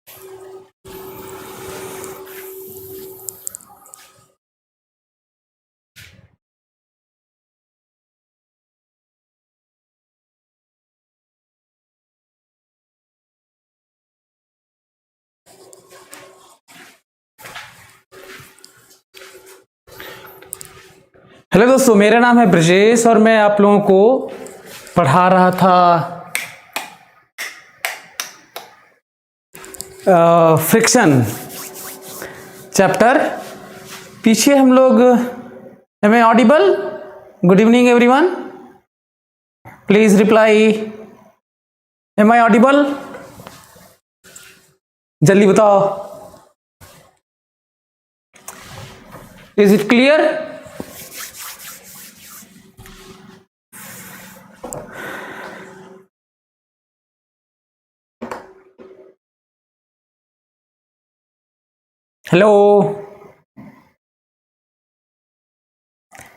Hello दोस्तों, मेरा नाम है ब्रजेश और मैं आप लोगों को पढ़ा रहा था फ्रिक्शन चैप्टर। पीछे हम लोग am I audible? Good evening everyone, please reply. Am I audible? जल्दी बताओ, is it clear? Hello,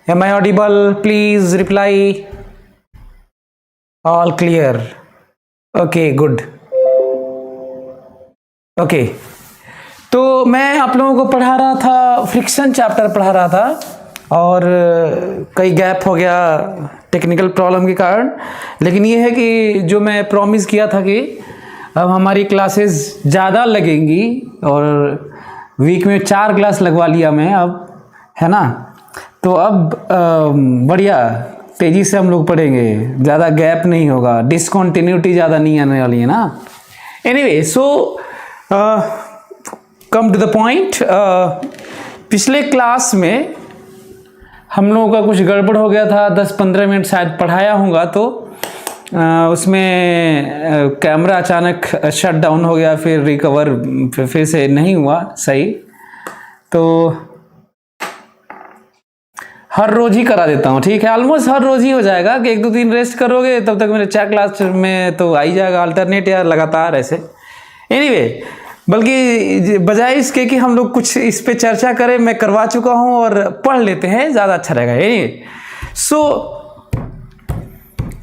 am I audible? Please reply. All clear. Okay, good. Okay. तो मैं आप लोगों को पढ़ा रहा था, फ्रिक्शन चैप्टर पढ़ा रहा था और कई गैप हो गया टेक्निकल प्रॉब्लम के कारण। लेकिन ये है कि जो मैं प्रॉमिस किया था कि अब हमारी क्लासेस ज़्यादा लगेंगी और वीक में 4 क्लास लगवा लिया मैं अब, है ना। तो अब बढ़िया तेज़ी से हम लोग पढ़ेंगे, ज़्यादा गैप नहीं होगा, डिसकंटिन्यूटी ज़्यादा नहीं आने वाली है ना। Anyway, so come to the point. पिछले क्लास में हम लोगों का कुछ गड़बड़ हो गया था, 10-15 मिनट शायद पढ़ाया होगा, तो उसमें कैमरा अचानक शट डाउन हो गया, फिर रिकवर फिर से नहीं हुआ सही। तो हर रोज ही करा देता हूँ, ठीक है, ऑलमोस्ट हर रोज ही हो जाएगा कि 1-2 दिन रेस्ट करोगे तब तक मेरे 4 क्लास में तो आ ही जाएगा, अल्टरनेट या लगातार ऐसे। एनीवे, बल्कि बजाय इसके कि हम लोग कुछ इस पे चर्चा करें, मैं करवा चुका हूँ और पढ़ लेते हैं, ज़्यादा अच्छा रहेगा। एनीवे, सो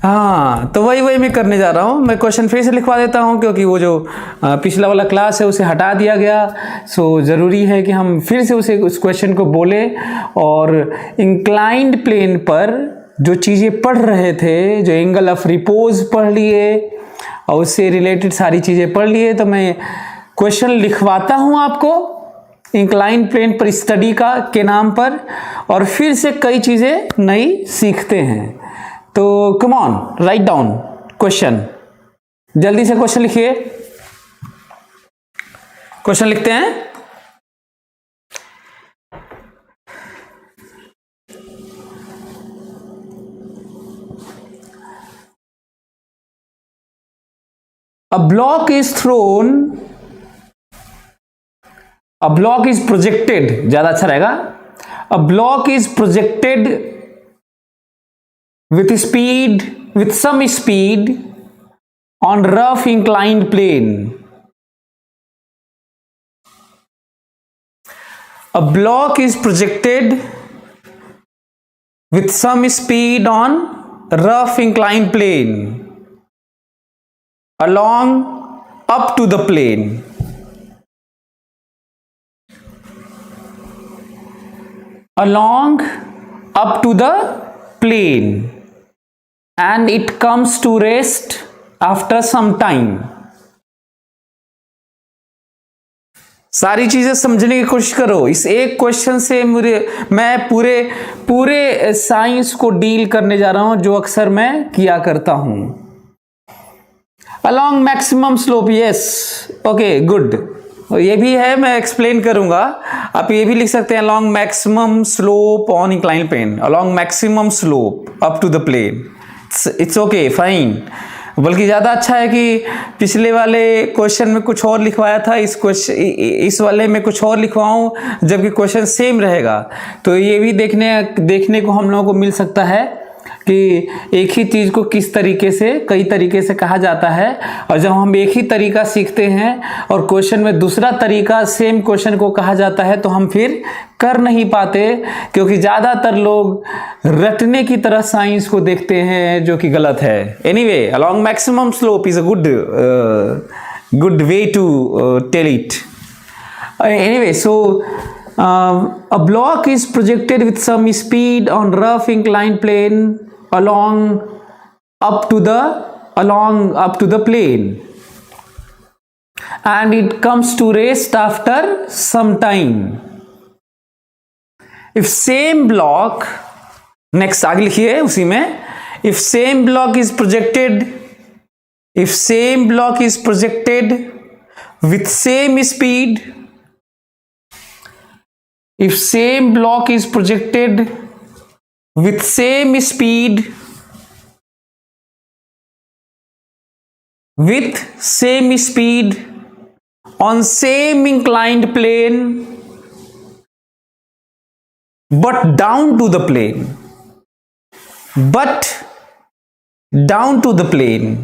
हाँ, तो वही मैं करने जा रहा हूँ। मैं क्वेश्चन फिर से लिखवा देता हूँ क्योंकि वो जो पिछला वाला क्लास है उसे हटा दिया गया। सो ज़रूरी है कि हम फिर से उस क्वेश्चन को बोलें और इंक्लाइंड प्लेन पर जो चीज़ें पढ़ रहे थे, जो एंगल ऑफ रिपोज पढ़ लिए और उससे रिलेटेड सारी चीज़ें पढ़ लिए, तो मैं क्वेश्चन लिखवाता हूँ आपको इंक्लाइंड प्लेन पर स्टडी के नाम पर, और फिर से कई चीज़ें नई सीखते हैं। तो come on, write down question, जल्दी से क्वेश्चन लिखिए। क्वेश्चन लिखते हैं। A block is thrown, a block is projected, ज्यादा अच्छा रहेगा। A block is projected with some speed on rough inclined plane. A block is projected with some speed on rough inclined plane along up to the plane. Along up to the plane, and it comes to rest after some time. सारी चीजें समझने की कोशिश करो। इस एक question से मैं पूरे साइंस को डील करने जा रहा हूं, जो अक्सर मैं किया करता हूं। Along maximum slope, yes, okay, good. ये भी है, मैं एक्सप्लेन करूंगा। आप ये भी लिख सकते हैं, along maximum slope on inclined plane, along maximum slope up to the plane. It's okay, fine. बल्कि ज़्यादा अच्छा है कि पिछले वाले क्वेश्चन में कुछ और लिखवाया था, इस वाले में कुछ और लिखवाऊं, जबकि क्वेश्चन सेम रहेगा। तो ये भी देखने को हम लोगों को मिल सकता है कि एक ही चीज़ को किस तरीके से, कई तरीके से कहा जाता है। और जब हम एक ही तरीका सीखते हैं और क्वेश्चन में दूसरा तरीका सेम क्वेश्चन को कहा जाता है, तो हम फिर कर नहीं पाते, क्योंकि ज़्यादातर लोग रटने की तरह साइंस को देखते हैं, जो कि गलत है। Anyway, along maximum slope is a good good way to tell it. Anyway, so a block is projected with some speed on rough inclined plane along up to the plane, and it comes to rest after some time. If same block, next आगे लिखिए उसी में, if same block is projected with same speed, if same block is projected with same speed on same inclined plane but down to the plane, but down to the plane,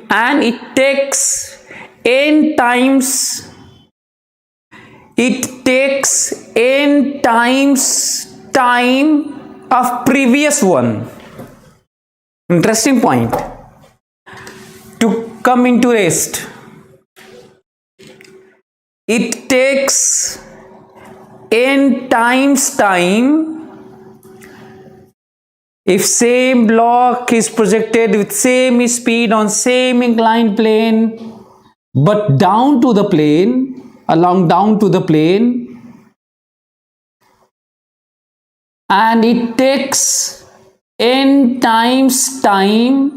and it takes n times time of previous one. Interesting point. To come into rest, it takes n times time if same block is projected with same speed on same inclined plane but down to the plane, and it takes n times time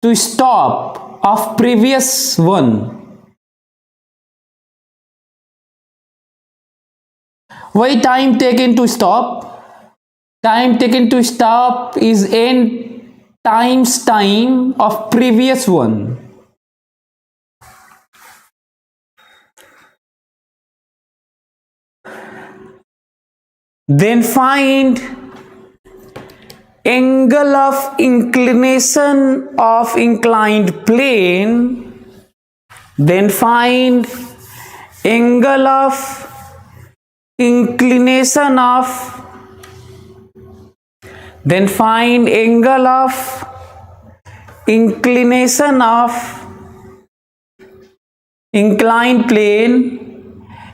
to stop of previous one. Why time taken to stop? Time taken to stop is n times time of previous one. Then find angle of inclination of inclined plane. Then find angle of inclination of inclined plane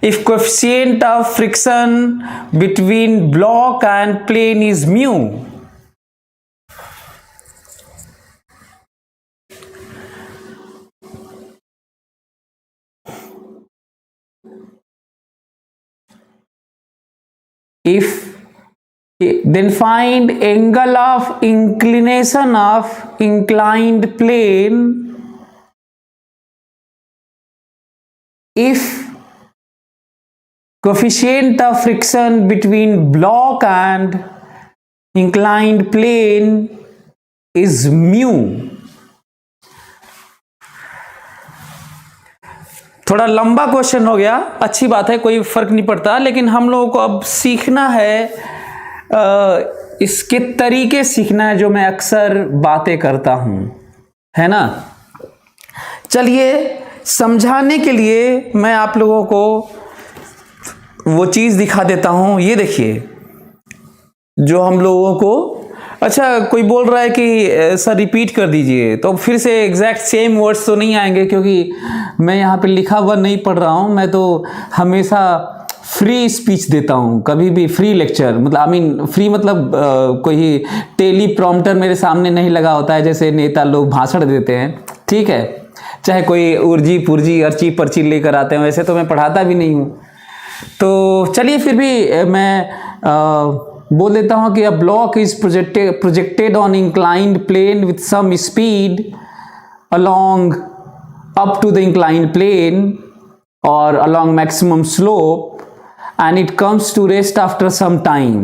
if coefficient of friction between block and plane is mu. Then find angle of inclination of inclined plane if coefficient of friction between block and inclined plane is mu. थोड़ा लंबा question हो गया, अच्छी बात है, कोई फर्क नहीं पड़ता, लेकिन हम लोगों को अब सीखना है, इसके तरीके सीखना है जो मैं अक्सर बातें करता हूं, है ना। चलिए समझाने के लिए मैं आप लोगों को वो चीज़ दिखा देता हूं। ये देखिए जो हम लोगों को, अच्छा कोई बोल रहा है कि सर रिपीट कर दीजिए, तो फिर से एग्जैक्ट सेम वर्ड्स तो नहीं आएंगे क्योंकि मैं यहाँ पे लिखा हुआ नहीं पढ़ रहा हूँ। मैं तो हमेशा फ्री स्पीच देता हूँ, कभी भी फ्री लेक्चर, मतलब फ्री मतलब कोई टेली प्रॉम्प्टर मेरे सामने नहीं लगा होता है जैसे नेता लोग भाषण देते हैं, ठीक है, चाहे कोई उर्जी पुर्जी अर्ची पर्ची लेकर आते हैं, वैसे तो मैं पढ़ाता भी नहीं हूँ। तो चलिए फिर भी मैं बोल देता हूँ कि a block is projected on inclined plane with some speed along up to the inclined plane और along maximum slope, and it comes to rest after some time.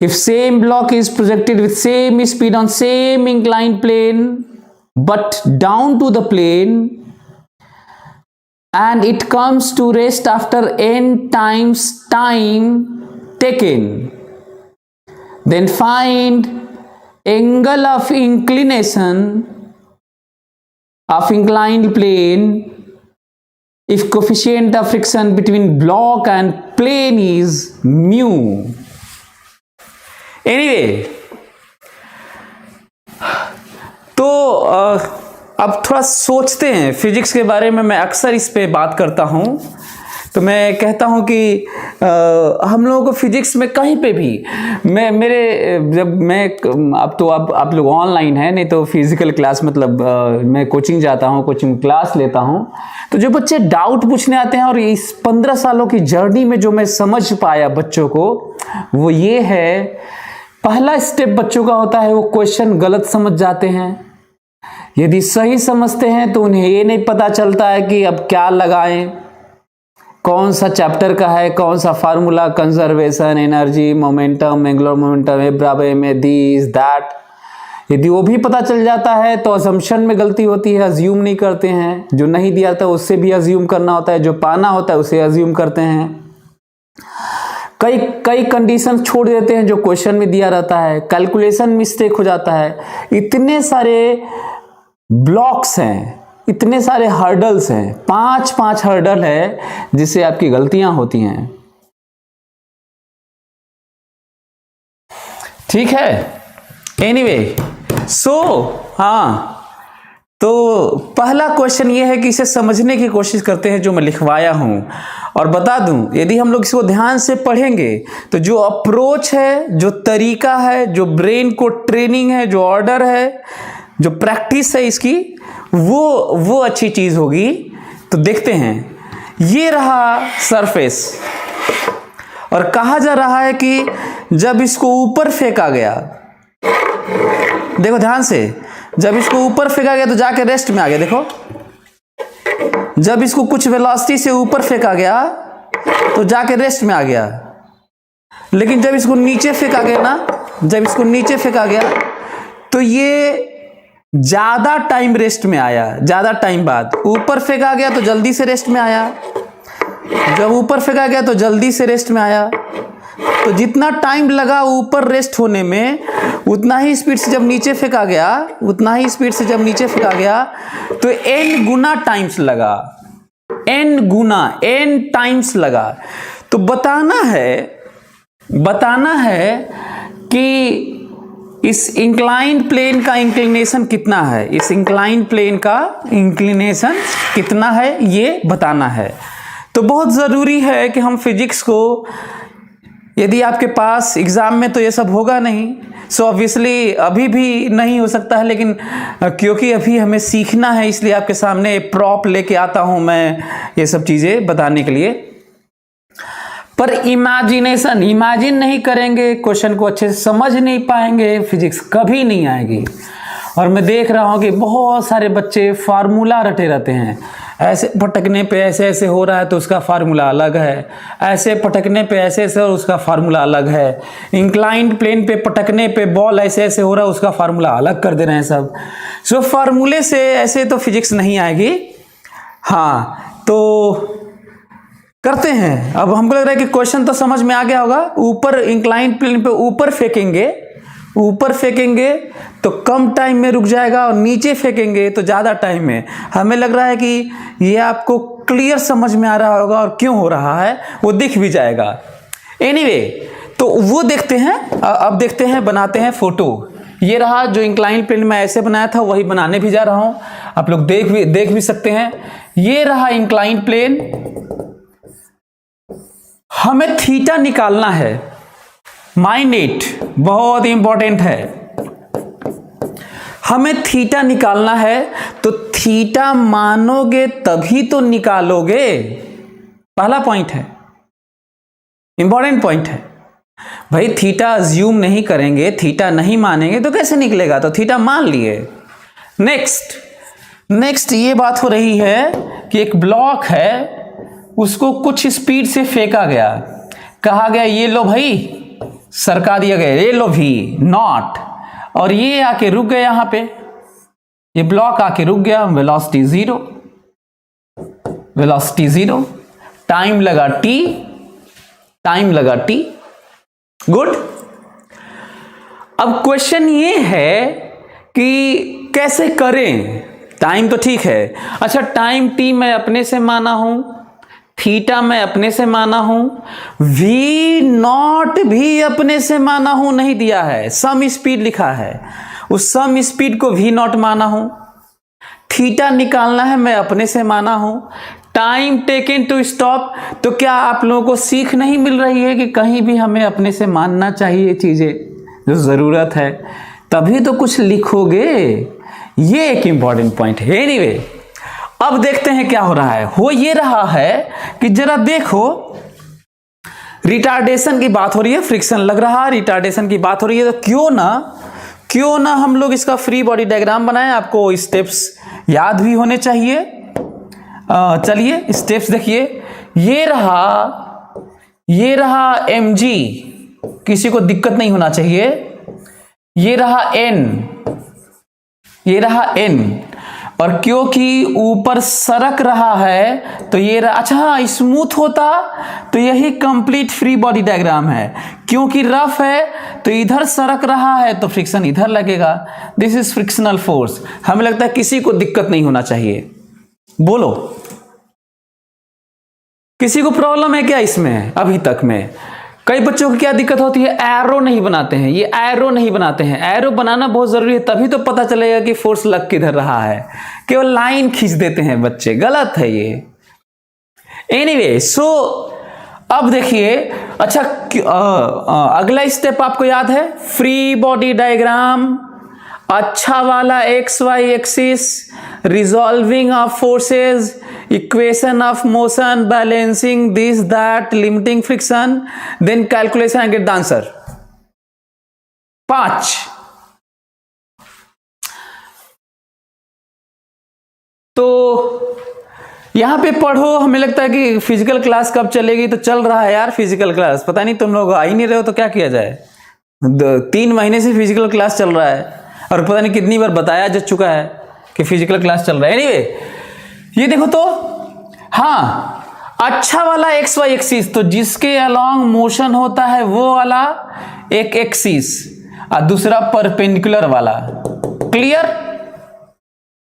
If same block is projected with same speed on same inclined plane but down to the plane, and it comes to rest after n times time taken, then find angle of inclination of inclined plane if coefficient of friction between block and plane is mu. Anyway, तो अब थोड़ा सोचते हैं physics के बारे में। मैं अक्सर इस पे बात करता हूँ, तो मैं कहता हूँ कि हम लोगों को फिजिक्स में कहीं पे भी अब तो आप लोग ऑनलाइन है, नहीं तो फिजिकल क्लास मतलब मैं कोचिंग जाता हूँ, कोचिंग क्लास लेता हूँ, तो जो बच्चे डाउट पूछने आते हैं और इस 15 सालों की जर्नी में जो मैं समझ पाया बच्चों को, वो ये है, पहला स्टेप बच्चों का होता है वो क्वेश्चन गलत समझ जाते हैं। यदि सही समझते हैं तो उन्हें ये नहीं पता चलता है कि अब क्या लगाएं, कौन सा चैप्टर का है, कौन सा formula, conservation, energy, momentum, angular momentum, A बराबर एम ए, दिस दैट। यदि वो भी पता चल जाता है तो असम्पशन में गलती होती है, अज्यूम नहीं करते हैं। जो नहीं दिया था उससे भी अज्यूम करना होता है, जो पाना होता है उसे अज्यूम करते हैं। कई कंडीशन छोड़ देते हैं जो क्वेश्चन में दिया रहता है, कैलकुलेशन मिस्टेक हो जाता है। इतने सारे ब्लॉक्स हैं, इतने सारे हर्डल्स हैं, 5 हर्डल है जिससे आपकी गलतियां होती हैं। ठीक है, एनीवे हाँ, तो पहला क्वेश्चन ये है कि इसे समझने की कोशिश करते हैं जो मैं लिखवाया हूं। और बता दूं, यदि हम लोग इसको ध्यान से पढ़ेंगे तो जो अप्रोच है, जो तरीका है, जो ब्रेन को ट्रेनिंग है, जो ऑर्डर है, जो प्रैक्टिस है इसकी, वो अच्छी चीज होगी। तो देखते हैं, ये रहा सरफेस और कहा जा रहा है कि जब इसको ऊपर फेंका गया, देखो ध्यान से, जब इसको ऊपर फेंका गया तो जाके रेस्ट में आ गया। देखो, जब इसको कुछ वेलोसिटी से ऊपर फेंका गया तो जाके रेस्ट में आ गया, लेकिन जब इसको नीचे फेंका गया ना, जब इसको नीचे फेंका गया तो ये ज्यादा टाइम रेस्ट में आया, ज्यादा टाइम बाद। ऊपर फेंका गया तो जल्दी से रेस्ट में आया, जब ऊपर फेंका गया तो जल्दी से रेस्ट में आया। तो जितना टाइम लगा ऊपर रेस्ट होने में, उतना ही स्पीड से जब नीचे फेंका गया, उतना ही स्पीड से जब नीचे फेंका गया तो n गुना टाइम्स लगा, n टाइम्स लगा। तो बताना है कि इस इंक्लाइंड प्लेन का इंक्लिनेशन कितना है, इस इंक्लाइंड प्लेन का इंक्लिनेशन कितना है, ये बताना है। तो बहुत ज़रूरी है कि हम फिजिक्स को, यदि आपके पास एग्ज़ाम में तो ये सब होगा नहीं, सो ऑब्वियसली अभी भी नहीं हो सकता है, लेकिन क्योंकि अभी हमें सीखना है इसलिए आपके सामने प्रॉप लेके आता हूँ मैं ये सब चीज़ें बताने के लिए। पर इमेजिन नहीं करेंगे, क्वेश्चन को अच्छे से समझ नहीं पाएंगे, फिजिक्स कभी नहीं आएगी। और मैं देख रहा हूँ कि बहुत सारे बच्चे फार्मूला रटे रहते हैं, ऐसे पटकने पे ऐसे ऐसे हो रहा है तो उसका फार्मूला अलग है, ऐसे पटकने पे ऐसे ऐसे और उसका फार्मूला अलग है, इंक्लाइंड प्लेन पे पटकने पे बॉल ऐसे ऐसे हो रहा है, उसका फार्मूला अलग कर दे रहे हैं सब। सो फार्मूले से ऐसे तो फिजिक्स नहीं आएगी। हाँ, तो करते हैं। अब हमको लग रहा है कि क्वेश्चन तो समझ में आ गया होगा। ऊपर इंक्लाइंड प्लेन पे ऊपर फेंकेंगे तो कम टाइम में रुक जाएगा, और नीचे फेंकेंगे तो ज़्यादा टाइम में। हमें लग रहा है कि ये आपको क्लियर समझ में आ रहा होगा, और क्यों हो रहा है वो दिख भी जाएगा। एनीवे, तो वो देखते हैं। अब देखते हैं, बनाते हैं फोटो। ये रहा जो इंक्लाइंड प्लेन में ऐसे बनाया था, वही बनाने भी जा रहा हूँ, आप लोग देख भी सकते हैं। ये रहा इंक्लाइंड प्लेन। हमें थीटा निकालना है, माइंड इट, बहुत इंपॉर्टेंट है। हमें थीटा निकालना है, तो थीटा मानोगे तभी तो निकालोगे। पहला पॉइंट है, इंपॉर्टेंट पॉइंट है भाई। थीटा अज्यूम नहीं करेंगे, थीटा नहीं मानेंगे तो कैसे निकलेगा? तो थीटा मान लिए। नेक्स्ट ये बात हो रही है कि एक ब्लॉक है, उसको कुछ स्पीड से फेंका गया, कहा गया ये लो भाई, सरका दिया गया, ये लो भी नॉट, और ये आके रुक गया यहां पे, ये ब्लॉक आके रुक गया। वेलोसिटी जीरो, टाइम लगा टी। गुड। अब क्वेश्चन ये है कि कैसे करें, टाइम तो ठीक है। अच्छा, टाइम टी मैं अपने से माना हूं, थीटा मैं अपने से माना हूं, वी नॉट भी अपने से माना हूं, नहीं दिया है, सम स्पीड लिखा है, उस सम स्पीड को वी नॉट माना हूं। थीटा निकालना है, मैं अपने से माना हूं। टाइम टेकन टू स्टॉप, तो क्या आप लोगों को सीख नहीं मिल रही है कि कहीं भी हमें अपने से मानना चाहिए चीजें जो जरूरत है, तभी तो कुछ लिखोगे। ये एक इंपॉर्टेंट पॉइंट है। एनीवे, अब देखते हैं क्या हो रहा है। हो ये रहा है कि जरा देखो, रिटार्डेशन की बात हो रही है, फ्रिक्शन लग रहा है, रिटार्डेशन की बात हो रही है, तो क्यों ना हम लोग इसका फ्री बॉडी डायग्राम बनाएं। आपको स्टेप्स याद भी होने चाहिए। चलिए स्टेप्स देखिए, ये रहा mg, किसी को दिक्कत नहीं होना चाहिए। ये रहा n, और क्योंकि ऊपर सरक रहा है तो ये अच्छा स्मूथ होता तो यही कंप्लीट फ्री बॉडी डायग्राम है। क्योंकि रफ है तो इधर सरक रहा है तो फ्रिक्शन इधर लगेगा। This is frictional force. हमें लगता है किसी को दिक्कत नहीं होना चाहिए। बोलो, किसी को प्रॉब्लम है क्या इसमें? अभी तक में कई बच्चों को क्या दिक्कत होती है, एरो नहीं बनाते हैं। ये एरो नहीं बनाते हैं, एरो बनाना बहुत जरूरी है, तभी तो पता चलेगा कि फोर्स लग किधर रहा है। केवल लाइन खींच देते हैं बच्चे, गलत है ये। एनीवे, सो अब देखिए, अच्छा अगला स्टेप आपको याद है, फ्री बॉडी डायग्राम, अच्छा वाला X Y axis, resolving of forces, equation of motion, balancing this that, limiting friction, then calculation and get the answer. 5 तो यहां पे पढ़ो। हमें लगता है कि फिजिकल क्लास कब चलेगी, तो चल रहा है यार फिजिकल क्लास। पता नहीं तुम लोग आ ही नहीं रहे हो तो क्या किया जाए। 3 महीने से फिजिकल क्लास चल रहा है और पता नहीं कितनी बार बताया जा चुका है कि फिजिकल क्लास चल रहा है। एनीवे, ये देखो तो, हाँ, अच्छा वाला एक्स वाई एक्सिस, तो जिसके अलोंग मोशन होता है वो वाला एक एक्सिस और दूसरा परपेंडिकुलर वाला, क्लियर?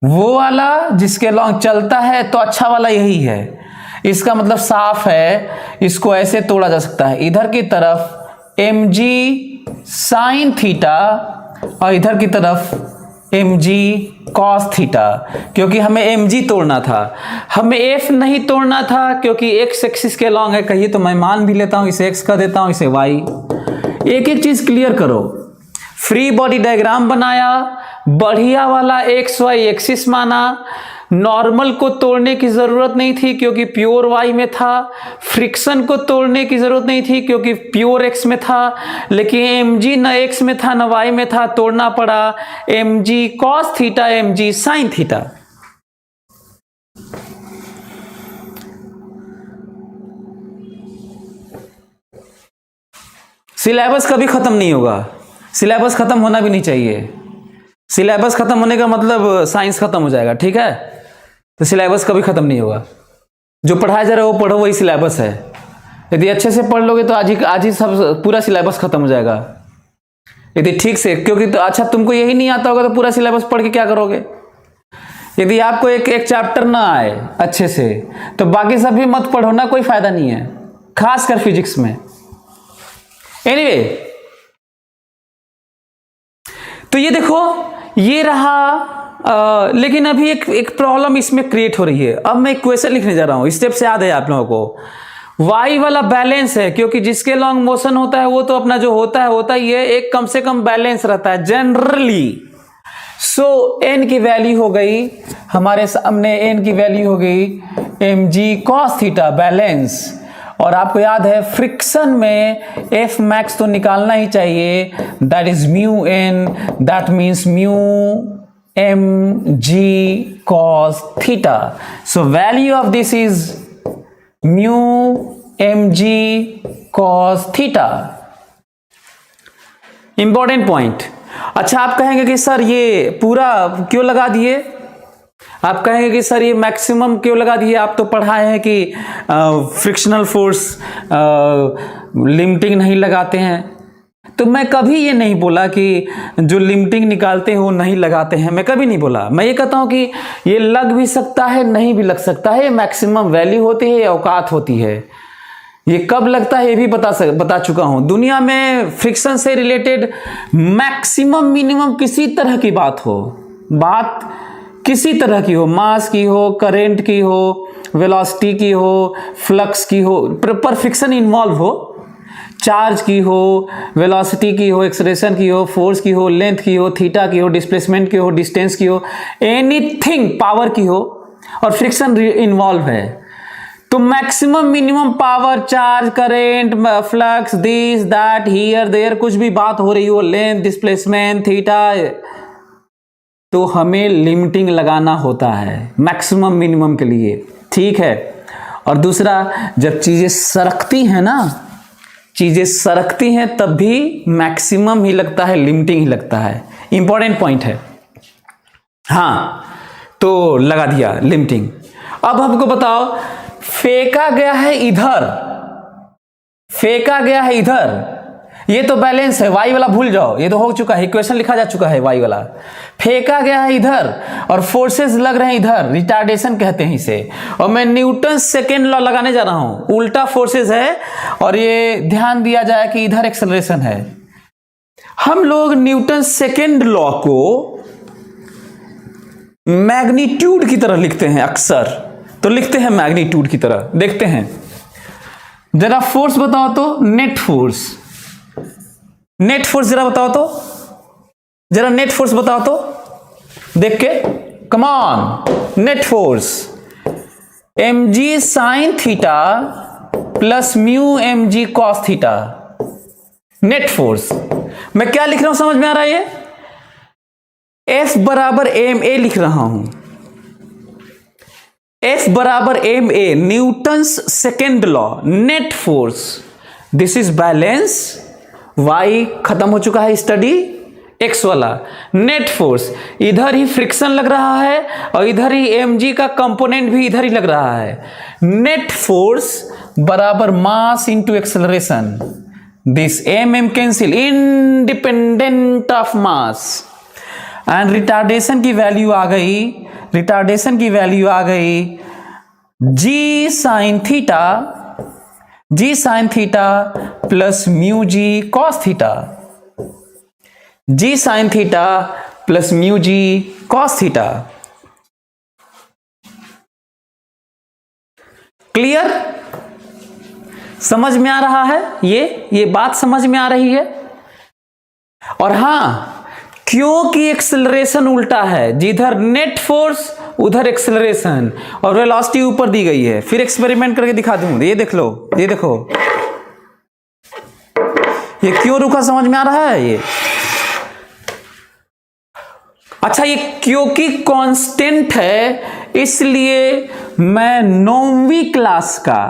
वो वाला जिसके अलोंग चलता है तो अच्छा वाला यही है। इसका मतलब साफ है, इसको ऐसे तोड़ा जा सकता है, इधर की तरफ mg साइन थीटा और इधर की तरफ mg cos थीटा, क्योंकि हमें mg तोड़ना था, हमें f नहीं तोड़ना था, क्योंकि x एक्सिस के लॉन्ग है। कहिए तो मैं मान भी लेता हूं, इसे x का देता हूं, इसे y। एक एक चीज क्लियर करो। फ्री बॉडी डायग्राम बनाया, बढ़िया वाला एक्स वाई एक्सिस माना, नॉर्मल को तोड़ने की जरूरत नहीं थी क्योंकि प्योर y में था, फ्रिक्शन को तोड़ने की जरूरत नहीं थी क्योंकि प्योर x में था, लेकिन mg न x में था न y में था, तोड़ना पड़ा। mg cos theta, mg sin theta. Syllabus कभी खत्म नहीं होगा, सिलेबस खत्म होना भी नहीं चाहिए। सिलेबस खत्म होने का मतलब साइंस खत्म हो जाएगा, ठीक है? तो सिलेबस कभी खत्म नहीं होगा। जो पढ़ाया जा रहा है वो पढ़ो, वही सिलेबस है। यदि अच्छे से पढ़ लोगे तो आज ही सब पूरा सिलेबस खत्म हो जाएगा, यदि ठीक से। क्योंकि तो अच्छा, तुमको यही नहीं आता होगा तो पूरा सिलेबस पढ़ के क्या करोगे? यदि आपको एक चैप्टर ना आए अच्छे से तो बाकी सब भी मत पढ़ो ना, कोई फायदा नहीं है, खासकर फिजिक्स में। एनीवे, तो ये देखो, ये रहा। लेकिन अभी एक प्रॉब्लम इसमें क्रिएट हो रही है। अब मैं इक्वेशन लिखने जा रहा हूं, स्टेप से याद है आप लोगों को। y वाला बैलेंस है, क्योंकि जिसके लॉन्ग मोशन होता है वो तो अपना जो होता ही है, एक कम से कम बैलेंस रहता है जनरली। सो n की वैल्यू हो गई हमारे सामने, n की वैल्यू हो गई mg cos थीटा बैलेंस। और आपको याद है फ्रिक्शन में एफ मैक्स तो निकालना ही चाहिए, that is mu N, that means mu M G cos theta. So value of this is mu M G cos theta. Important point. अच्छा, आप कहेंगे कि सर ये पूरा क्यों लगा दिए? आप कहेंगे कि सर ये मैक्सिमम क्यों लगा दिए? आप तो पढ़ाए हैं कि फ्रिक्शनल फोर्स लिमिटिंग नहीं लगाते हैं। तो मैं कभी ये नहीं बोला कि जो लिमिटिंग निकालते हैं वो नहीं लगाते हैं, मैं कभी नहीं बोला। मैं ये कहता हूँ कि ये लग भी सकता है, नहीं भी लग सकता है, मैक्सिमम वैल्यू होती है, औकात होती है। ये कब लगता है ये भी बता चुका हूं। दुनिया में फ्रिक्शन से रिलेटेड मैक्सिमम मिनिमम किसी तरह की बात हो, बात किसी तरह की हो, मास की हो, करंट की हो, वेलोसिटी की हो, फ्लक्स की हो, पर फ्रिक्शन इन्वॉल्व हो, चार्ज की हो, वेलोसिटी की हो, एक्सेलरेशन की हो, फोर्स की हो, लेंथ की हो, थीटा की हो, डिस्प्लेसमेंट की हो, डिस्टेंस की हो, एनीथिंग पावर की हो, और फ्रिक्शन इन्वॉल्व है, तो maximum minimum power, charge, current, flux, this that, here there, कुछ भी बात हो रही हो, लेंथ, डिस्प्लेसमेंट, थीटा, तो हमें लिमिटिंग लगाना होता है मैक्सिमम मिनिमम के लिए, ठीक है। और दूसरा, जब चीजें सरकती हैं ना, चीजें सरकती हैं तब भी मैक्सिमम ही लगता है, लिमिटिंग ही लगता है। इंपॉर्टेंट पॉइंट है। हाँ, तो लगा दिया लिमिटिंग। अब हमको बताओ, फेंका गया है इधर, फेंका गया है इधर, ये तो बैलेंस है, वाई वाला भूल जाओ, ये तो हो चुका है, इक्वेशन लिखा जा चुका है वाई वाला। फेंका गया है इधर और फोर्सेस लग रहे हैं इधर, रिटार्डेशन कहते हैं इसे, और मैं न्यूटन सेकेंड लॉ लगाने जा रहा हूं। उल्टा फोर्सेस है और ये ध्यान दिया जाए कि इधर एक्सेलरेशन है। हम लोग न्यूटन सेकेंड लॉ को मैग्नीट्यूड की तरह लिखते हैं अक्सर, तो लिखते हैं मैग्नीट्यूड की तरह। देखते हैं जरा, फोर्स बताओ तो, नेट फोर्स, नेट फोर्स जरा बताओ तो, जरा नेट फोर्स बताओ तो, देख के, come on, net force mg sign theta plus mu mg cos theta, net force. मैं क्या लिख रहा हूं समझ में आ रहा है? ये F बराबर ma लिख रहा हूं, F बराबर ma, Newton's second law, net force, this is balance, y खत्म हो चुका है स्टडी, x वाला नेट फोर्स, इधर ही फ्रिक्शन लग रहा है और इधर ही mg का कंपोनेंट भी इधर ही लग रहा है। नेट फोर्स बराबर mass into acceleration, this mm cancel, independent of mass, and retardation की वैल्यू आ गई, रिटार्डेशन की वैल्यू आ गई g sine theta plus mu जी cos theta, g sine theta plus mu जी कॉस थीटा। क्लियर? समझ में आ रहा है? ये बात समझ में आ रही है? और हां, क्योंकि एक्सेलरेशन उल्टा है, जिधर नेट फोर्स उधर एक्सेलरेशन, और वेलोसिटी ऊपर दी गई है। फिर एक्सपेरिमेंट करके दिखा दूं, ये देख लो, ये देखो, ये क्यों रुका, समझ में आ रहा है ये? अच्छा, ये क्योंकि कांस्टेंट है, इसलिए मैं 9वीं क्लास का,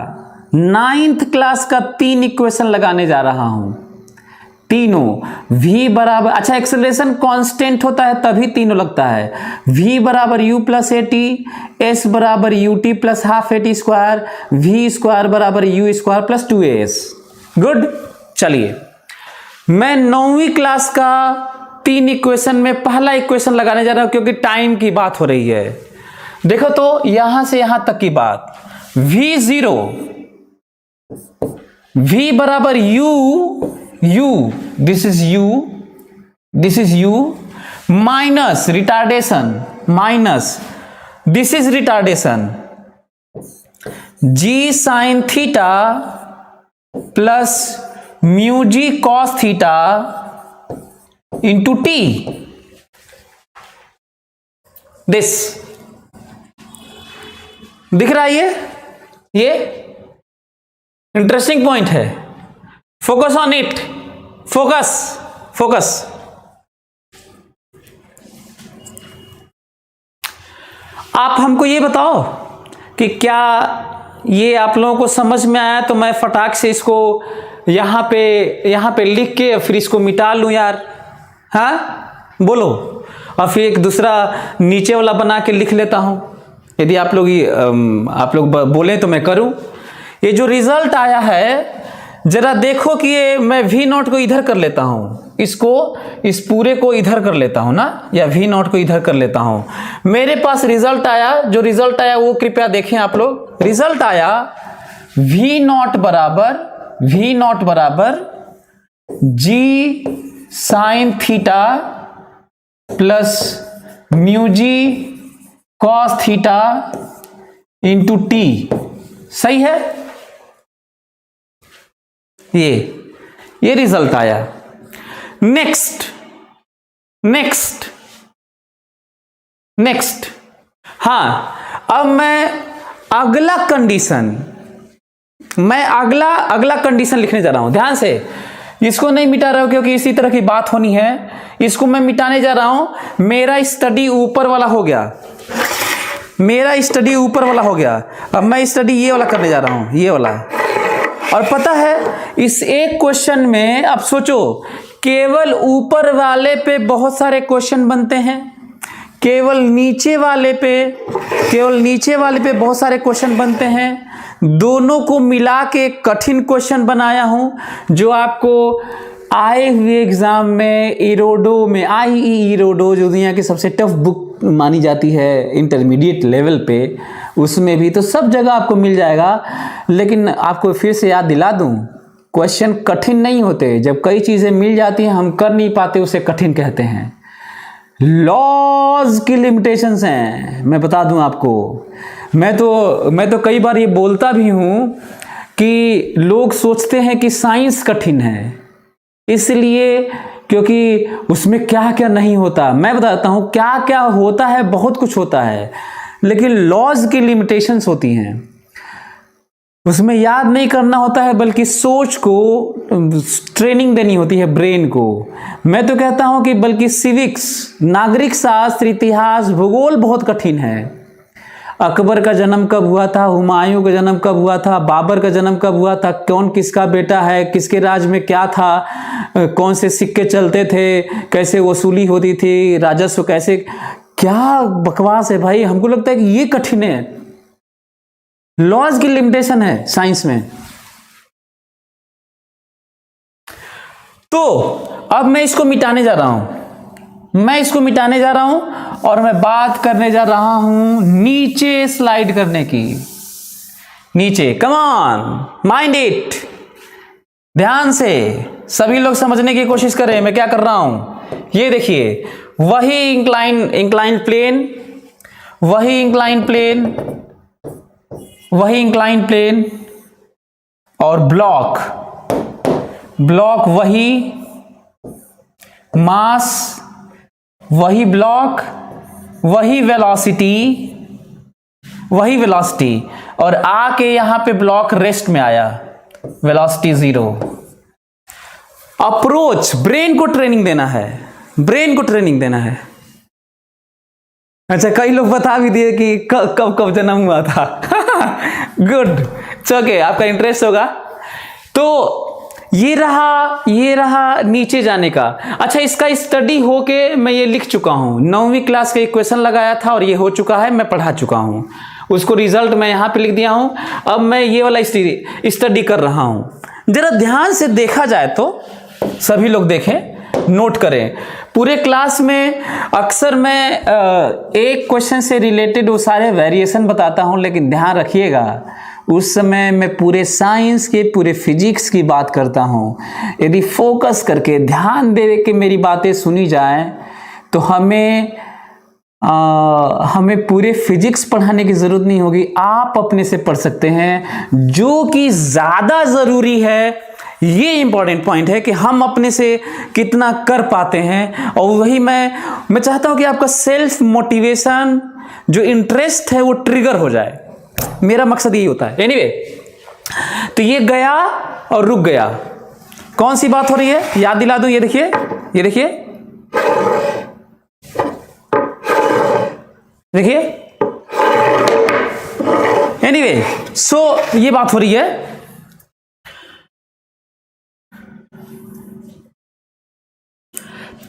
9th क्लास का 3 इक्वेशन लगाने जा रहा हूं। तीनों v बराबर, अच्छा एक्सेलरेशन कांस्टेंट होता है तभी तीनों लगता है, v बराबर u plus A T, s बराबर U T plus half A T square, v square बराबर u square plus 2as। Good, चलिए मैं 9वीं क्लास का 3 इक्वेशन में पहला इक्वेशन लगाने जा रहा हूं, क्योंकि टाइम की बात हो रही है। देखो तो यहां से यहां तक की बात, v0, v बराबर u, this is u minus retardation, minus this is retardation, g sine theta plus mu ji cos theta into T, this दिख रहा है? ये इंटरेस्टिंग पॉइंट है, फोकस ऑन इट, फोकस। आप हमको ये बताओ कि क्या ये आप लोगों को समझ में आया, तो मैं फटाक से इसको यहां पे लिख के फिर इसको मिटा लूं यार, हाँ बोलो, और फिर एक दूसरा नीचे वाला बना के लिख लेता हूं, यदि आप लोग बोले तो मैं करूं। ये जो रिजल्ट आया है जरा देखो कि ये मैं वी नॉट को इधर कर लेता हूं, इसको इस पूरे को इधर कर लेता हूं ना, या वी नॉट को इधर कर लेता हूं। मेरे पास रिजल्ट आया, जो रिजल्ट आया वो कृपया देखें आप लोग। रिजल्ट आया वी नॉट बराबर जी साइन थीटा प्लस म्यू जी कॉस थीटा इंटू टी। सही है, ये रिजल्ट आया। नेक्स्ट हाँ, अब मैं अगला कंडीशन लिखने जा रहा हूं। ध्यान से, इसको नहीं मिटा रहा हूं क्योंकि इसी तरह की बात होनी है। इसको मैं मिटाने जा रहा हूं। मेरा स्टडी ऊपर वाला हो गया, अब मैं स्टडी ये वाला करने जा रहा हूं, ये वाला। और पता है इस एक क्वेश्चन में, अब सोचो, केवल ऊपर वाले पे बहुत सारे क्वेश्चन बनते हैं, केवल नीचे वाले पे बहुत सारे क्वेश्चन बनते हैं। दोनों को मिला के कठिन क्वेश्चन बनाया हूं, जो आपको आए हुए एग्जाम में इरोडो में, इरोडो जो दुनिया की सबसे टफ बुक मानी जाती है इंटरमीडिएट लेवल पे, उसमें भी तो सब जगह आपको मिल जाएगा। लेकिन आपको फिर से याद दिला दूं, क्वेश्चन कठिन नहीं होते। जब कई चीजें मिल जाती हैं हम कर नहीं पाते, उसे कठिन कहते हैं। लॉज की लिमिटेशंस हैं, मैं बता दूं आपको। मैं तो कई बार ये बोलता भी हूं कि लोग सोचते हैं कि साइंस कठिन है, इसलिए क्योंकि उसमें क्या क्या नहीं होता। मैं बताता हूं क्या क्या होता है, बहुत कुछ होता है, लेकिन लॉज की लिमिटेशंस होती हैं। उसमें याद नहीं करना होता है, बल्कि सोच को ट्रेनिंग देनी होती है, ब्रेन को। मैं तो कहता हूं कि बल्कि सिविक्स, नागरिक शास्त्र, इतिहास, भूगोल बहुत कठिन है। अकबर का जन्म कब हुआ था, हुमायूं का जन्म कब हुआ था, बाबर का जन्म कब हुआ था, कौन किसका बेटा है, किसके राज में क्या था, कौन से सिक्के चलते थे, कैसे वसूली होती थी, राजस्व कैसे, क्या बकवास है भाई। हमको लगता है कि ये कठिन है। लॉज की लिमिटेशन है साइंस में। तो अब मैं इसको मिटाने जा रहा हूं, और मैं बात करने जा रहा हूं नीचे स्लाइड करने की। नीचे, कम ऑन, माइंड इट। ध्यान से सभी लोग समझने की कोशिश करें मैं क्या कर रहा हूं। ये देखिए, वही इंक्लाइन प्लेन और ब्लॉक वही, मास वही, ब्लॉक वही, वेलोसिटी, और आके यहां पे ब्लॉक रेस्ट में आया, वेलोसिटी 0। अप्रोच, ब्रेन को ट्रेनिंग देना है। अच्छा, कई लोग बता भी दिए कि कब जन्म हुआ था। गुड, ओके, आपका इंटरेस्ट होगा। तो ये रहा नीचे जाने का। अच्छा, इसका स्टडी होके मैं ये लिख चुका हूं। 9वीं क्लास का इक्वेशन लगाया था और ये हो चुका है, मैं पढ़ा चुका हूं उसको। रिजल्ट मैं यहां पे लिख दिया हूं। अब मैं ये वाला स्टडी कर रहा हूं। जरा ध्यान से देखा जाए तो, सभी लोग देखें, नोट करें। पूरे क्लास में अक्सर मैं एक क्वेश्चन से रिलेटेड वो सारे वेरिएशन बताता हूं, लेकिन ध्यान रखिएगा उस समय मैं पूरे साइंस के, पूरे फिजिक्स की बात करता हूं। यदि फोकस करके ध्यान दे के मेरी बातें सुनी जाएं तो हमें पूरे फिजिक्स पढ़ाने की जरूरत नहीं होगी। आप अपने से पढ़ सकते हैं। जो कि ज्यादा जरूरी है, ये इंपॉर्टेंट पॉइंट है कि हम अपने से कितना कर पाते हैं। और वही मैं चाहता हूं कि आपका सेल्फ मोटिवेशन, जो इंटरेस्ट है, वो ट्रिगर हो जाए। मेरा मकसद यही होता है। एनीवे, तो ये गया और रुक गया। कौन सी बात हो रही है, याद दिला दूं। ये देखिए, एनीवे, सो ये बात हो रही है।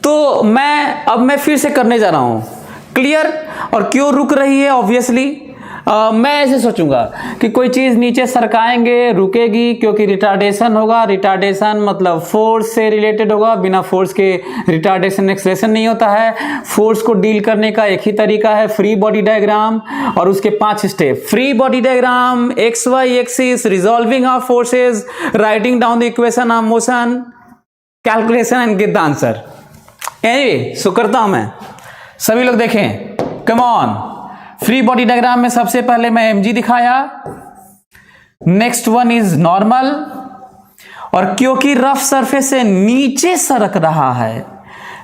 तो मैं फिर से करने जा रहा हूं। क्लियर? और क्यों रुक रही है? ऑब्वियसली मैं ऐसे सोचूंगा कि कोई चीज नीचे सरकाएंगे रुकेगी, क्योंकि रिटार्डेशन होगा। रिटार्डेशन मतलब फोर्स से रिलेटेड होगा, बिना फोर्स के रिटार्डेशन एक्सेलरेशन नहीं होता है। फोर्स को डील करने का एक ही तरीका है, फ्री बॉडी डायग्राम, और उसके 5 step. Free body diagram, X Y axis, resolving of forces, writing down the equation of motion, calculation and get the answer. Anyway, so करता हूं मैं। सभी लोग देखें, come on. Free body diagram में सबसे पहले मैं mg दिखाया, नेक्स्ट वन इज नॉर्मल, और क्योंकि रफ सरफेस से नीचे सरक रहा है,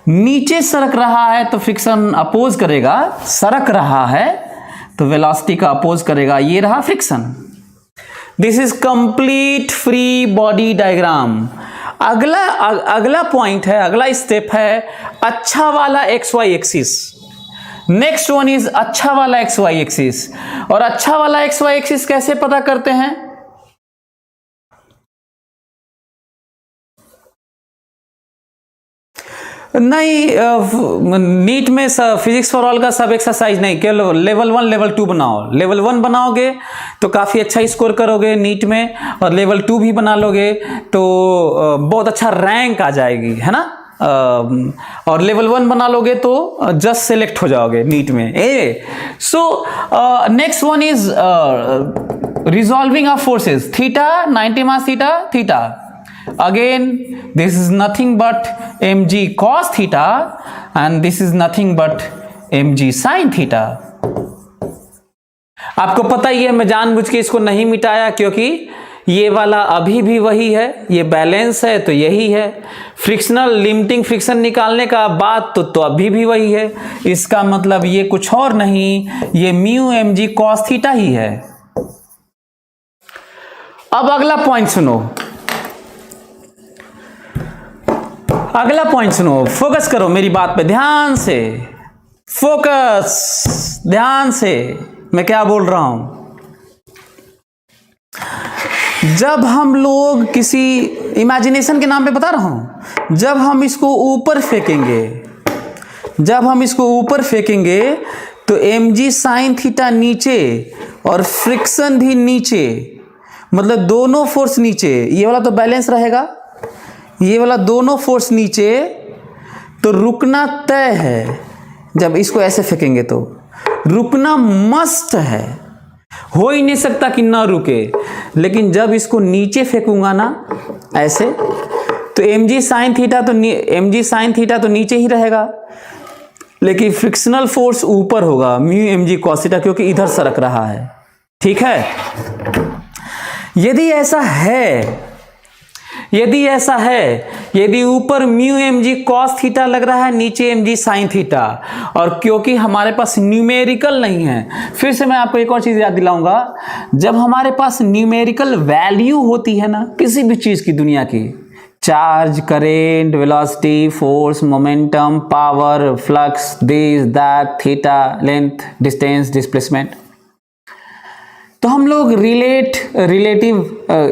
नीचे सरक रहा है तो फ्रिक्शन अपोज करेगा, सरक रहा है तो वेलोसिटी का अपोज करेगा, ये रहा friction. This is complete free body diagram. अगला पॉइंट है, अगला स्टेप है अच्छा वाला X Y axis. Next one is अच्छा वाला एक्स वाई एक्सिस। और अच्छा वाला एक्स वाई एक्सिस कैसे पता करते हैं? नहीं, नीट में फिजिक्स फॉर ऑल का सब एक्सरसाइज नहीं, केवल लेवल 1 लेवल 2 बनाओ। लेवल 1 बनाओगे तो काफ़ी अच्छा स्कोर करोगे नीट में, और लेवल 2 भी बना लोगे तो बहुत अच्छा रैंक आ जाएगी, है ना। और लेवल 1 बना लोगे तो जस्ट सेलेक्ट हो जाओगे नीट में। So next one is resolving of forces, theta 90 mass theta theta. Again, this is nothing but mg cos theta and this is nothing but mg sin theta. आपको पता ही है, मैं जानबूझ के इसको नहीं मिटाया क्योंकि ये वाला अभी भी वही है, ये बैलेंस है तो यही है। फ्रिक्शनल लिमिटिंग फ्रिक्शन निकालने का बात तो अभी भी वही है। इसका मतलब ये कुछ और नहीं, ये म्यू mg cos थीटा ही है। अब अगला पॉइंट सुनो, अगला पॉइंट सुनो, फोकस करो मेरी बात पे ध्यान से, फोकस ध्यान से, मैं क्या बोल रहा हूं। जब हम लोग किसी इमेजिनेशन के नाम पे बता रहा हूं, जब हम इसको ऊपर फेंकेंगे, जब हम इसको ऊपर फेंकेंगे तो mg sin थीटा नीचे और फ्रिक्शन भी नीचे, मतलब दोनों फोर्स नीचे। ये वाला तो बैलेंस रहेगा, ये वाला दोनों फोर्स नीचे, तो रुकना तय है। जब इसको ऐसे फेंकेंगे तो रुकना मस्ट है, हो ही नहीं सकता कि ना रुके। लेकिन जब इसको नीचे फेंकूंगा ना ऐसे, तो mg sin थीटा तो नीचे ही रहेगा, लेकिन फ्रिक्शनल फोर्स ऊपर होगा, म्यू mg cos थीटा, क्योंकि इधर सरक रहा है। ठीक है, यदि ऐसा है, यदि ऊपर म्यू mg cos थीटा लग रहा है, नीचे mg sin थीटा, और क्योंकि हमारे पास न्यूमेरिकल नहीं है, फिर से मैं आपको एक और चीज याद दिलाऊंगा, जब हमारे पास न्यूमेरिकल वैल्यू होती है ना किसी भी चीज की, दुनिया की, charge, current, velocity, force, momentum, power, flux, this that, theta, length, distance, displacement, तो हम लोग रिलेटिव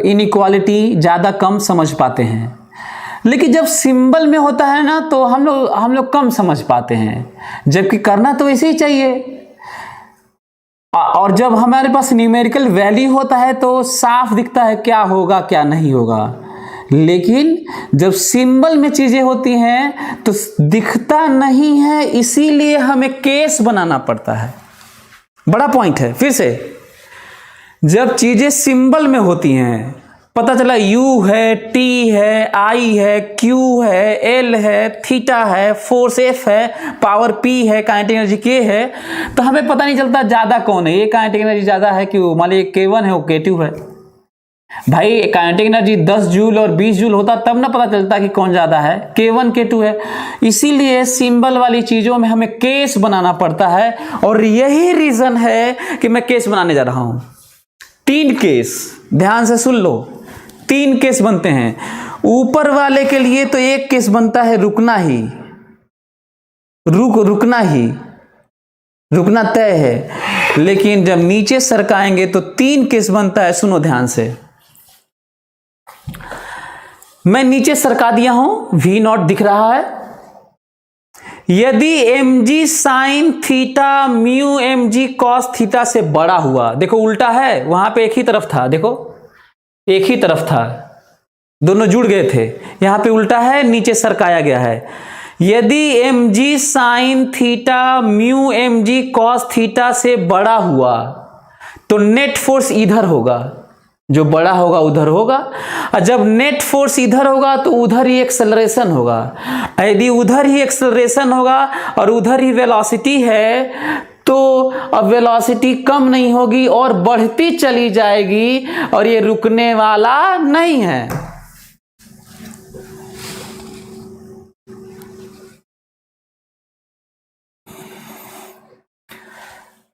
इनइक्वालिटी ज़्यादा कम समझ पाते हैं। लेकिन जब सिंबल में होता है ना तो हम लोग कम समझ पाते हैं, जबकि करना तो ऐसे ही चाहिए। और जब हमारे पास न्यूमेरिकल वैल्यू होता है तो साफ दिखता है क्या होगा क्या नहीं होगा। लेकिन जब सिंबल में चीज़ें होती हैं तो दिखता नहीं है, इसीलिए हमें केस बनाना पड़ता है। बड़ा पॉइंट है। फिर से, जब चीजें सिंबल में होती हैं, पता चला U है, T है, I है, Q है, L है, थीटा है, फोर्स F है, पावर P है, काइनेटिक एनर्जी K है, तो हमें पता नहीं चलता ज्यादा कौन है। ये काइनेटिक एनर्जी ज्यादा है क्यों, मान लीजिए K1 है, वो K2 है। भाई काइनेटिक एनर्जी 10 जूल और 20 जूल होता तब ना पता चलता कि कौन ज्यादा है, K1 K2 है। इसीलिए सिंबल वाली चीजों में हमें केस बनाना पड़ता है, और यही रीजन है कि मैं केस बनाने जा रहा हूं। 3 केस, ध्यान से सुन लो, 3 केस बनते हैं। ऊपर वाले के लिए तो एक केस बनता है रुकना ही, रुकना तय है। लेकिन जब नीचे सरकाएंगे तो 3 केस बनता है। सुनो ध्यान से, मैं नीचे सरका दिया हूं, V0 दिख रहा है, यदि mg sine theta mu mg cos theta से बड़ा हुआ, देखो उल्टा है, वहां पे एक ही तरफ था, देखो एक ही तरफ था, दोनों जुड़ गए थे, यहां पे उल्टा है, नीचे सरकाया गया है। यदि mg sine theta mu mg cos theta से बड़ा हुआ तो नेट फोर्स इधर होगा, जो बड़ा होगा उधर होगा, और जब नेट फोर्स इधर होगा तो उधर ही एक्सेलरेशन होगा। यदि उधर ही एक्सेलरेशन होगा और उधर ही वेलोसिटी है तो अब वेलोसिटी कम नहीं होगी और बढ़ती चली जाएगी और ये रुकने वाला नहीं है।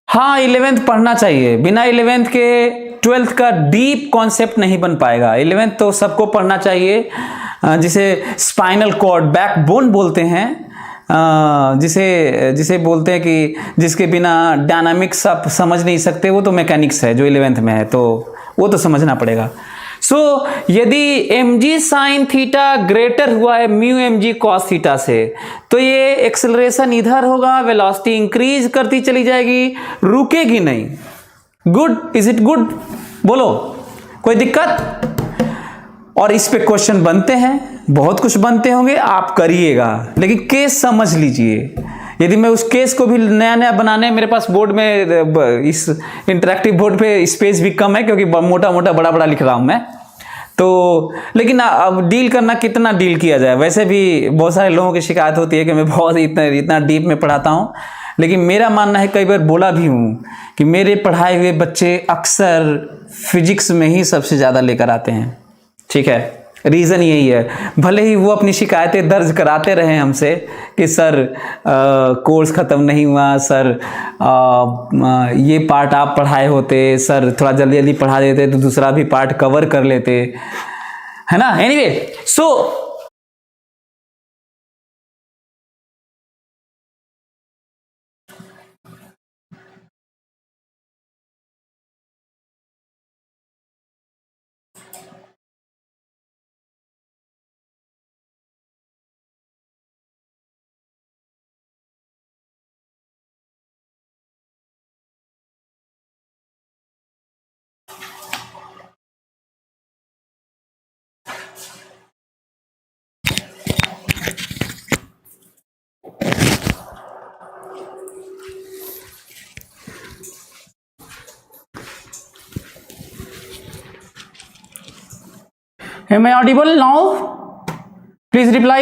हाँ 11th पढ़ना चाहिए, बिना 11th के 12th का डीप कॉन्सेप्ट नहीं बन पाएगा। 11th तो सबको पढ़ना चाहिए, जिसे स्पाइनल कॉर्ड बैकबोन बोलते हैं, जिसे बोलते हैं कि जिसके बिना डायनामिक्स आप समझ नहीं सकते, वो तो मैकेनिक्स है जो 11th में है, तो वो तो समझना पड़ेगा। सो यदि mg साइन थीटा ग्रेटर हुआ है म्यू mg कॉस थीटा से, तो ये एक्सेलरेशन इधर होगा, वेलोसिटी इंक्रीज करती चली जाएगी, रुकेगी नहीं। Good, is it good? बोलो, कोई दिक्कत? और इस पे क्वेश्चन बनते हैं, बहुत कुछ बनते होंगे, आप करिएगा, लेकिन केस समझ लीजिए। यदि मैं उस केस को भी नया नया बनाने, मेरे पास बोर्ड में इस इंटरेक्टिव बोर्ड पे स्पेस भी कम है क्योंकि मोटा मोटा बड़ा बड़ा लिख रहा हूं मैं, तो लेकिन अब डील करना, कितना डील किया जाए। वैसे भी बहुत सारे लोगों की शिकायत होती है कि मैं बहुत इतना डीप में पढ़ाता हूं, लेकिन मेरा मानना है, कई बार बोला भी हूं कि मेरे पढ़ाए हुए बच्चे अक्सर फिजिक्स में ही सबसे ज़्यादा लेकर आते हैं। ठीक है, रीज़न यही है। भले ही वो अपनी शिकायतें दर्ज कराते रहे हमसे कि सर कोर्स ख़त्म नहीं हुआ, सर ये पार्ट आप पढ़ाए होते, सर थोड़ा जल्दी जल्दी पढ़ा देते तो दूसरा भी पार्ट कवर कर लेते, है ना। Anyway, so am I audible now? Please reply.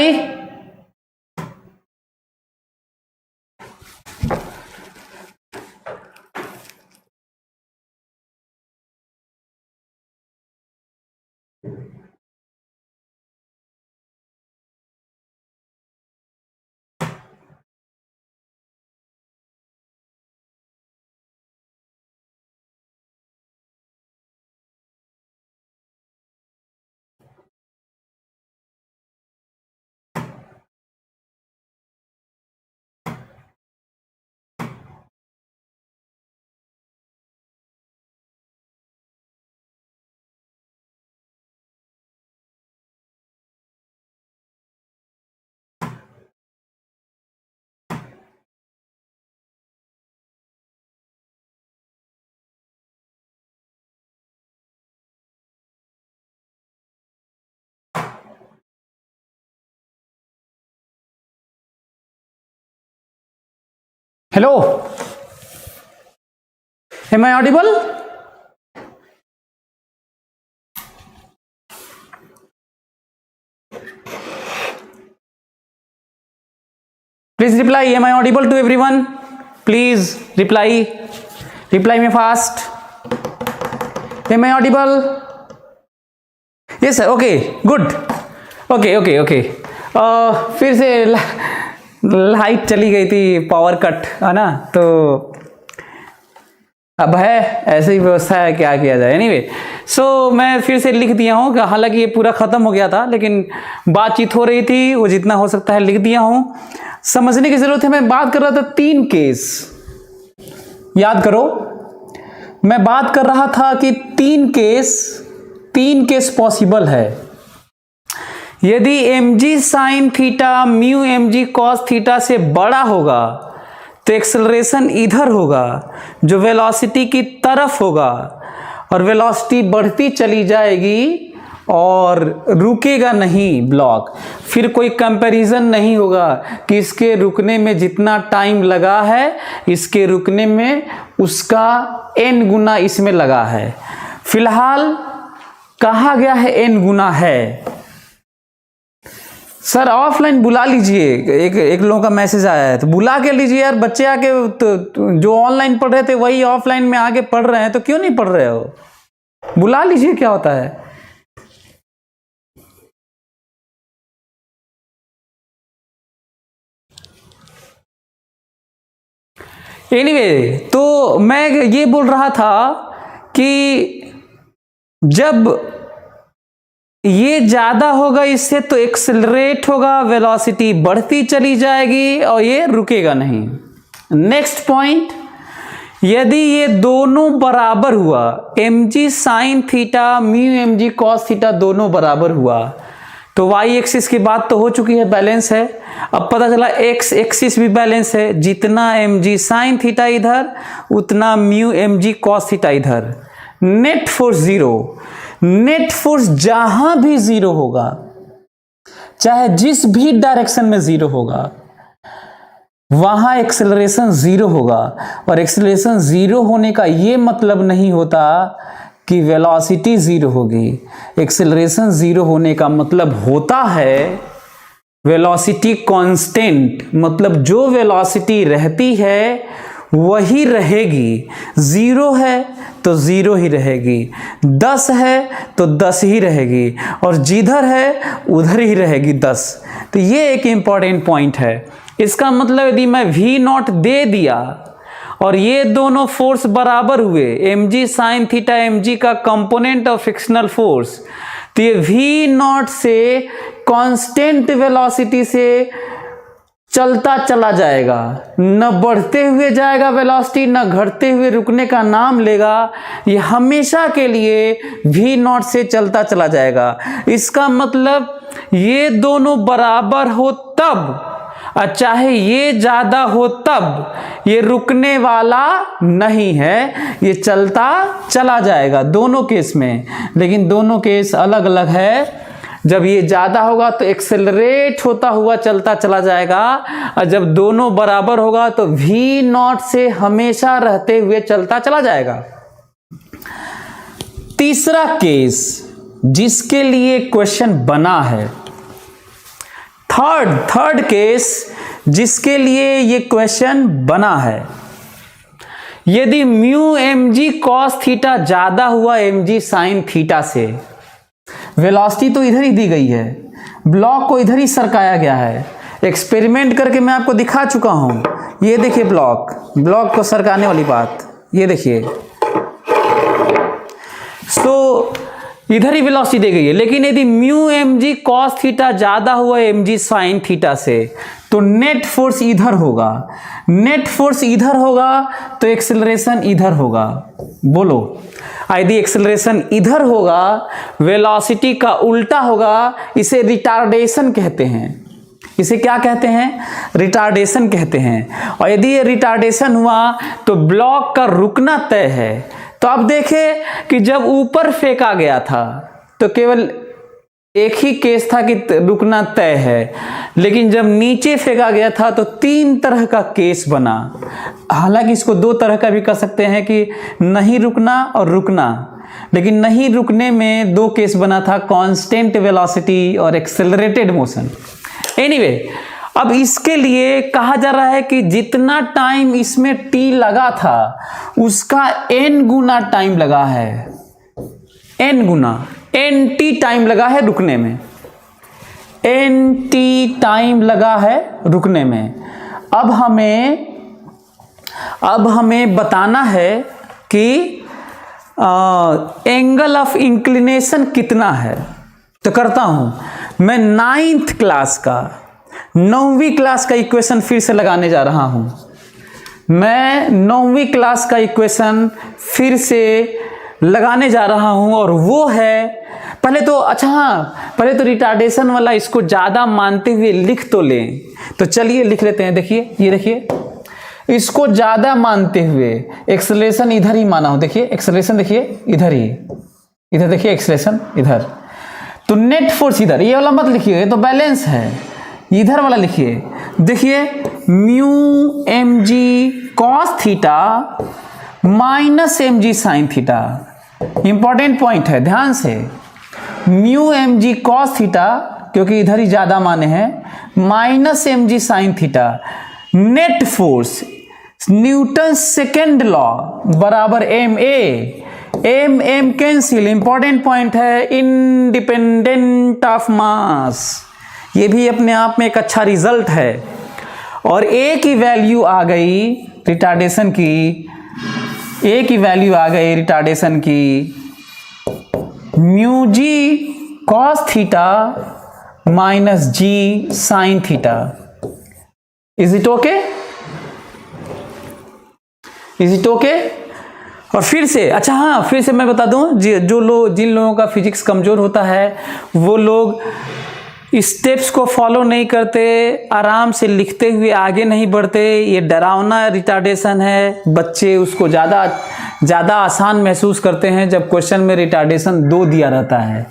Hello, am I audible? Please reply. Am I audible to everyone? Please reply. Reply me fast. Am I audible? Yes sir. Okay. Good. Okay. फिर से light चली गई थी, power cut है ना, तो अब है ऐसी व्यवस्था है, क्या किया जाए। एनीवे, सो मैं फिर से लिख दिया हूँ, हालांकि ये पूरा ख़त्म हो गया था लेकिन बातचीत हो रही थी, वो जितना हो सकता है लिख दिया हूँ। समझने की ज़रूरत है। मैं बात कर रहा था 3 केस, याद करो, मैं बात कर रहा था कि 3 केस पॉसिबल है। यदि mg sine theta mu mg cos theta से बड़ा होगा तो एक्सेलरेशन इधर होगा जो वेलोसिटी की तरफ होगा, और वेलोसिटी बढ़ती चली जाएगी और रुकेगा नहीं ब्लॉक। फिर कोई कंपैरिजन नहीं होगा कि इसके रुकने में जितना टाइम लगा है इसके रुकने में उसका n गुना इसमें लगा है। फिलहाल कहा गया है n गुना है। सर ऑफलाइन बुला लीजिए, एक लोगों का मैसेज आया है तो बुला के लीजिए यार। बच्चे आके तो जो ऑनलाइन पढ़ रहे थे वही ऑफलाइन में आगे पढ़ रहे हैं, तो क्यों नहीं पढ़ रहे हो? बुला लीजिए, क्या होता है। एनीवे, तो मैं ये बोल रहा था कि जब ये ज्यादा होगा इससे तो एक्सेलरेट होगा, वेलोसिटी बढ़ती चली जाएगी और ये रुकेगा नहीं। नेक्स्ट पॉइंट, यदि ये दोनों बराबर हुआ, mg sine theta mu mg cos theta दोनों बराबर हुआ, तो वाई एक्सिस की बात तो हो चुकी है, बैलेंस है। अब पता चला एक्स एक्सिस भी बैलेंस है, जितना mg साइन थीटा इधर उतना म्यू mg कॉस थीटा इधर। Net force zero, net force जहां भी जीरो होगा, चाहे जिस भी डायरेक्शन में जीरो होगा, वहां एक्सेलरेशन जीरो होगा। और एक्सेलरेशन जीरो होने का यह मतलब नहीं होता कि वेलोसिटी जीरो होगी। एक्सेलरेशन जीरो होने का मतलब होता है वेलोसिटी कांस्टेंट, मतलब जो वेलोसिटी रहती है वही रहेगी। जीरो है तो जीरो ही रहेगी, 10 है तो 10 ही रहेगी, और जिधर है उधर ही रहेगी 10। तो ये एक इंपॉर्टेंट पॉइंट है। इसका मतलब यदि मैं v नॉट दे दिया और ये दोनों फोर्स बराबर हुए, mg साइन थीटा mg का कंपोनेंट ऑफ फ्रिक्शनल फोर्स, तो ये v नॉट से कांस्टेंट वेलोसिटी से चलता चला जाएगा, न बढ़ते हुए जाएगा वेलोसिटी, न घटते हुए रुकने का नाम लेगा। ये हमेशा के लिए v नॉट से चलता चला जाएगा। इसका मतलब ये दोनों बराबर हो तब, और चाहे ये ज्यादा हो तब, ये रुकने वाला नहीं है, ये चलता चला जाएगा दोनों केस में। लेकिन दोनों केस अलग अलग है। जब ये ज्यादा होगा तो एक्सेलरेट होता हुआ चलता चला जाएगा, और जब दोनों बराबर होगा तो v नॉट से हमेशा रहते हुए चलता चला जाएगा। तीसरा केस जिसके लिए क्वेश्चन बना है, थर्ड केस जिसके लिए ये क्वेश्चन बना है, यदि म्यू mg कॉस थीटा ज्यादा हुआ mg साइन थीटा से, वेलोसिटी तो इधर ही दी गई है, ब्लॉक को इधर ही सरकाया गया है। एक्सपेरिमेंट करके मैं आपको दिखा चुका हूं। ये देखिए ब्लॉक को सरकाने वाली बात, ये देखिए। सो इधर ही वेलोसिटी दी गई है, लेकिन यदि म्यू mg कॉस थीटा ज्यादा हुआ mg साइन थीटा से, तो नेट फोर्स इधर होगा। नेट फोर्स इधर होगा तो एक्सेलरेशन इधर होगा। बोलो, यदि एक्सेलरेशन इधर होगा, वेलोसिटी का उल्टा होगा, इसे रिटार्डेशन कहते हैं। इसे क्या कहते हैं? रिटार्डेशन कहते हैं। और यदि ये रिटार्डेशन हुआ तो ब्लॉक का रुकना तय है। तो आप देखें कि जब ऊपर फेंका गया था तो केवल एक ही केस था कि रुकना तय है, लेकिन जब नीचे फेंका गया था तो 3 तरह का केस बना। हालांकि इसको 2 तरह का भी कर सकते हैं कि नहीं रुकना और रुकना, लेकिन नहीं रुकने में 2 केस बना था, कांस्टेंट वेलोसिटी और एक्सेलरेटेड मोशन। एनीवे, अब इसके लिए कहा जा रहा है कि जितना टाइम इसमें t लगा था उसका n गुना टाइम लगा है, n गुना, nt टाइम लगा है रुकने में, nt टाइम लगा है रुकने में। अब हमें बताना है कि एंगल ऑफ इंक्लिनेशन कितना है। तो करता हूं मैं 9th क्लास का, 9वीं क्लास का इक्वेशन फिर से लगाने जा रहा हूं। मैं 9वीं क्लास का इक्वेशन फिर से लगाने जा रहा हूं, और वो है पहले तो अच्छा हाँ, पहले तो रिटार्डेशन वाला इसको ज़्यादा मानते हुए लिख तो लें। तो चलिए लिख लेते हैं। देखिए ये देखिए, इसको ज़्यादा मानते हुए एक्सेलरेशन इधर ही माना हो। देखिए एक्सेलरेशन, देखिए इधर ही, इधर देखिए एक्सेलरेशन इधर, तो नेट फोर्स इधर, ये वाला मत लिखिए, ये तो बैलेंस है, इधर वाला लिखिए। देखिए mu M G cos theta minus M G sine theta, important point है, ध्यान से। Mu M G cos theta, क्योंकि इधर ही ज्यादा माने हैं, minus M G sine theta, net force Newton second law बराबर M A, M M cancel, important point है, इंडिपेंडेंट ऑफ मास। ये भी अपने आप में एक अच्छा रिजल्ट है। और ए की वैल्यू आ गई रिटार्डेशन की, ए की वैल्यू आ गई रिटार्डेशन की mu ji cos theta minus G sine theta. Is it okay? Is it okay? और फिर से, अच्छा हाँ, फिर से मैं बता दूं, जिन लोगों का फिजिक्स कमजोर होता है वो लोग स्टेप्स को फॉलो नहीं करते, आराम से लिखते हुए आगे नहीं बढ़ते, ये डरावना रिटार्डेशन है। बच्चे उसको ज़्यादा आसान महसूस करते हैं जब क्वेश्चन में रिटार्डेशन 2 दिया रहता है।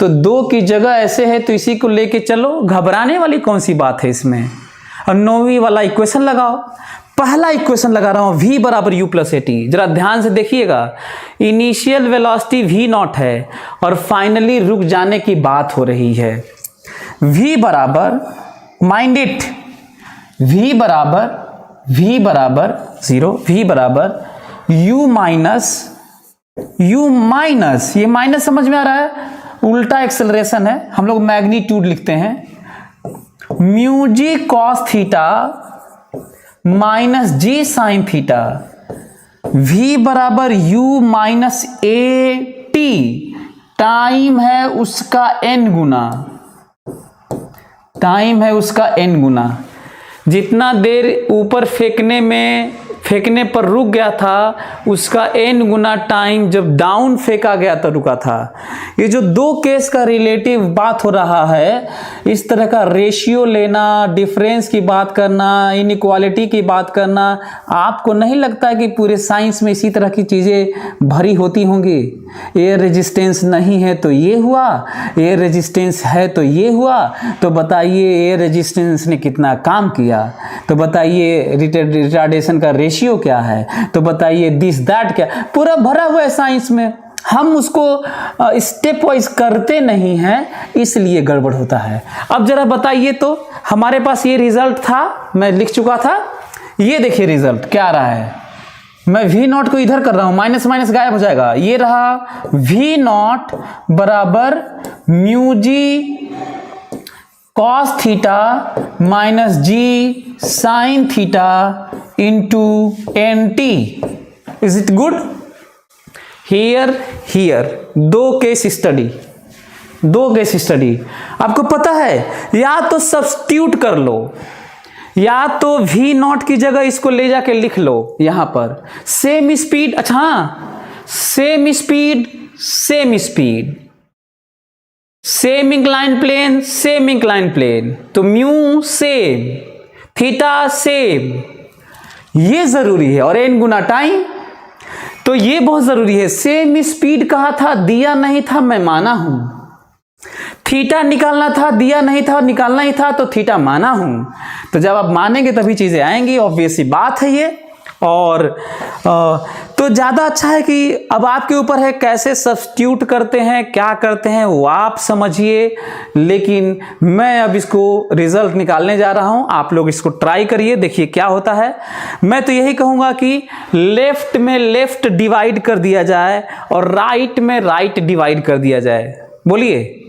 तो 2 की जगह ऐसे है तो इसी को लेके चलो, घबराने वाली कौन सी बात है इसमें। और 9वीं वाला इक्वेशन लगाओ। पहला इक्वेशन लगा रहा हूं, v बराबर u प्लस ए टी। जरा ध्यान से देखिएगा, इनिशियल वेलोसिटी v नॉट है और फाइनली रुक जाने की बात हो रही है। v बराबर, माइंड इट, v बराबर 0, v बराबर u माइनस, ये माइनस समझ में आ रहा है, उल्टा एक्सेलरेशन है, हम लोग मैग्नीट्यूड लिखते हैं, mu G cos theta minus G sine theta, v बराबर u minus A T, time है उसका n गुना, टाइम है उसका n गुना। जितना देर ऊपर फेंकने पर रुक गया था उसका n गुना टाइम जब डाउन फेंका गया तो रुका था। ये जो 2 केस का रिलेटिव बात हो रहा है, इस तरह का रेशियो लेना, डिफरेंस की बात करना, इनइक्वालिटी की बात करना, आपको नहीं लगता कि पूरे साइंस में इसी तरह की चीज़ें भरी होती होंगी? एयर रेजिस्टेंस नहीं है तो ये हुआ, एयर रेजिस्टेंस है तो ये हुआ, तो बताइए एयर रेजिस्टेंस ने कितना काम किया, तो बताइए रिटार्डेशन का रेशियो क्या है, तो बताइए दिस दैट क्या, पूरा भरा हुआ है साइंस में। हम उसको स्टेप वाइज करते नहीं हैं, इसलिए गड़बड़ होता है। अब जरा बताइए तो, हमारे पास ये रिजल्ट था, मैं लिख चुका था, ये देखिए रिजल्ट क्या आ रहा है। मैं v नॉट को इधर कर रहा हूं, माइनस माइनस गायब हो जाएगा, ये रहा v नॉट बराबर mu ji cos theta minus G sine theta into N T. Is it good? Here 2 case study. आपको पता है, या तो सब्स्टिट्यूट कर लो, या तो v नॉट की जगह इसको ले जाके लिख लो यहां पर, सेम स्पीड, अच्छा हाँ, same speed, same incline plane, तो म्यू सेम, थीटा सेम, ये जरूरी है, और n गुना टाइम, तो ये बहुत जरूरी है। सेम स्पीड कहा था, दिया नहीं था, मैं माना हूं। थीटा निकालना था, दिया नहीं था, निकालना ही था, तो थीटा माना हूं। तो जब आप मानेंगे तभी चीजें आएंगी, ऑब्वियस सी बात है ये। और तो ज़्यादा अच्छा है कि अब आपके ऊपर है कैसे सब्स्टिट्यूट करते हैं, क्या करते हैं वो आप समझिए, लेकिन मैं अब इसको रिजल्ट निकालने जा रहा हूं, आप लोग इसको ट्राई करिए, देखिए क्या होता है। मैं तो यही कहूँगा कि लेफ्ट में लेफ्ट डिवाइड कर दिया जाए और राइट में राइट डिवाइड कर दिया जाए। बोलिए,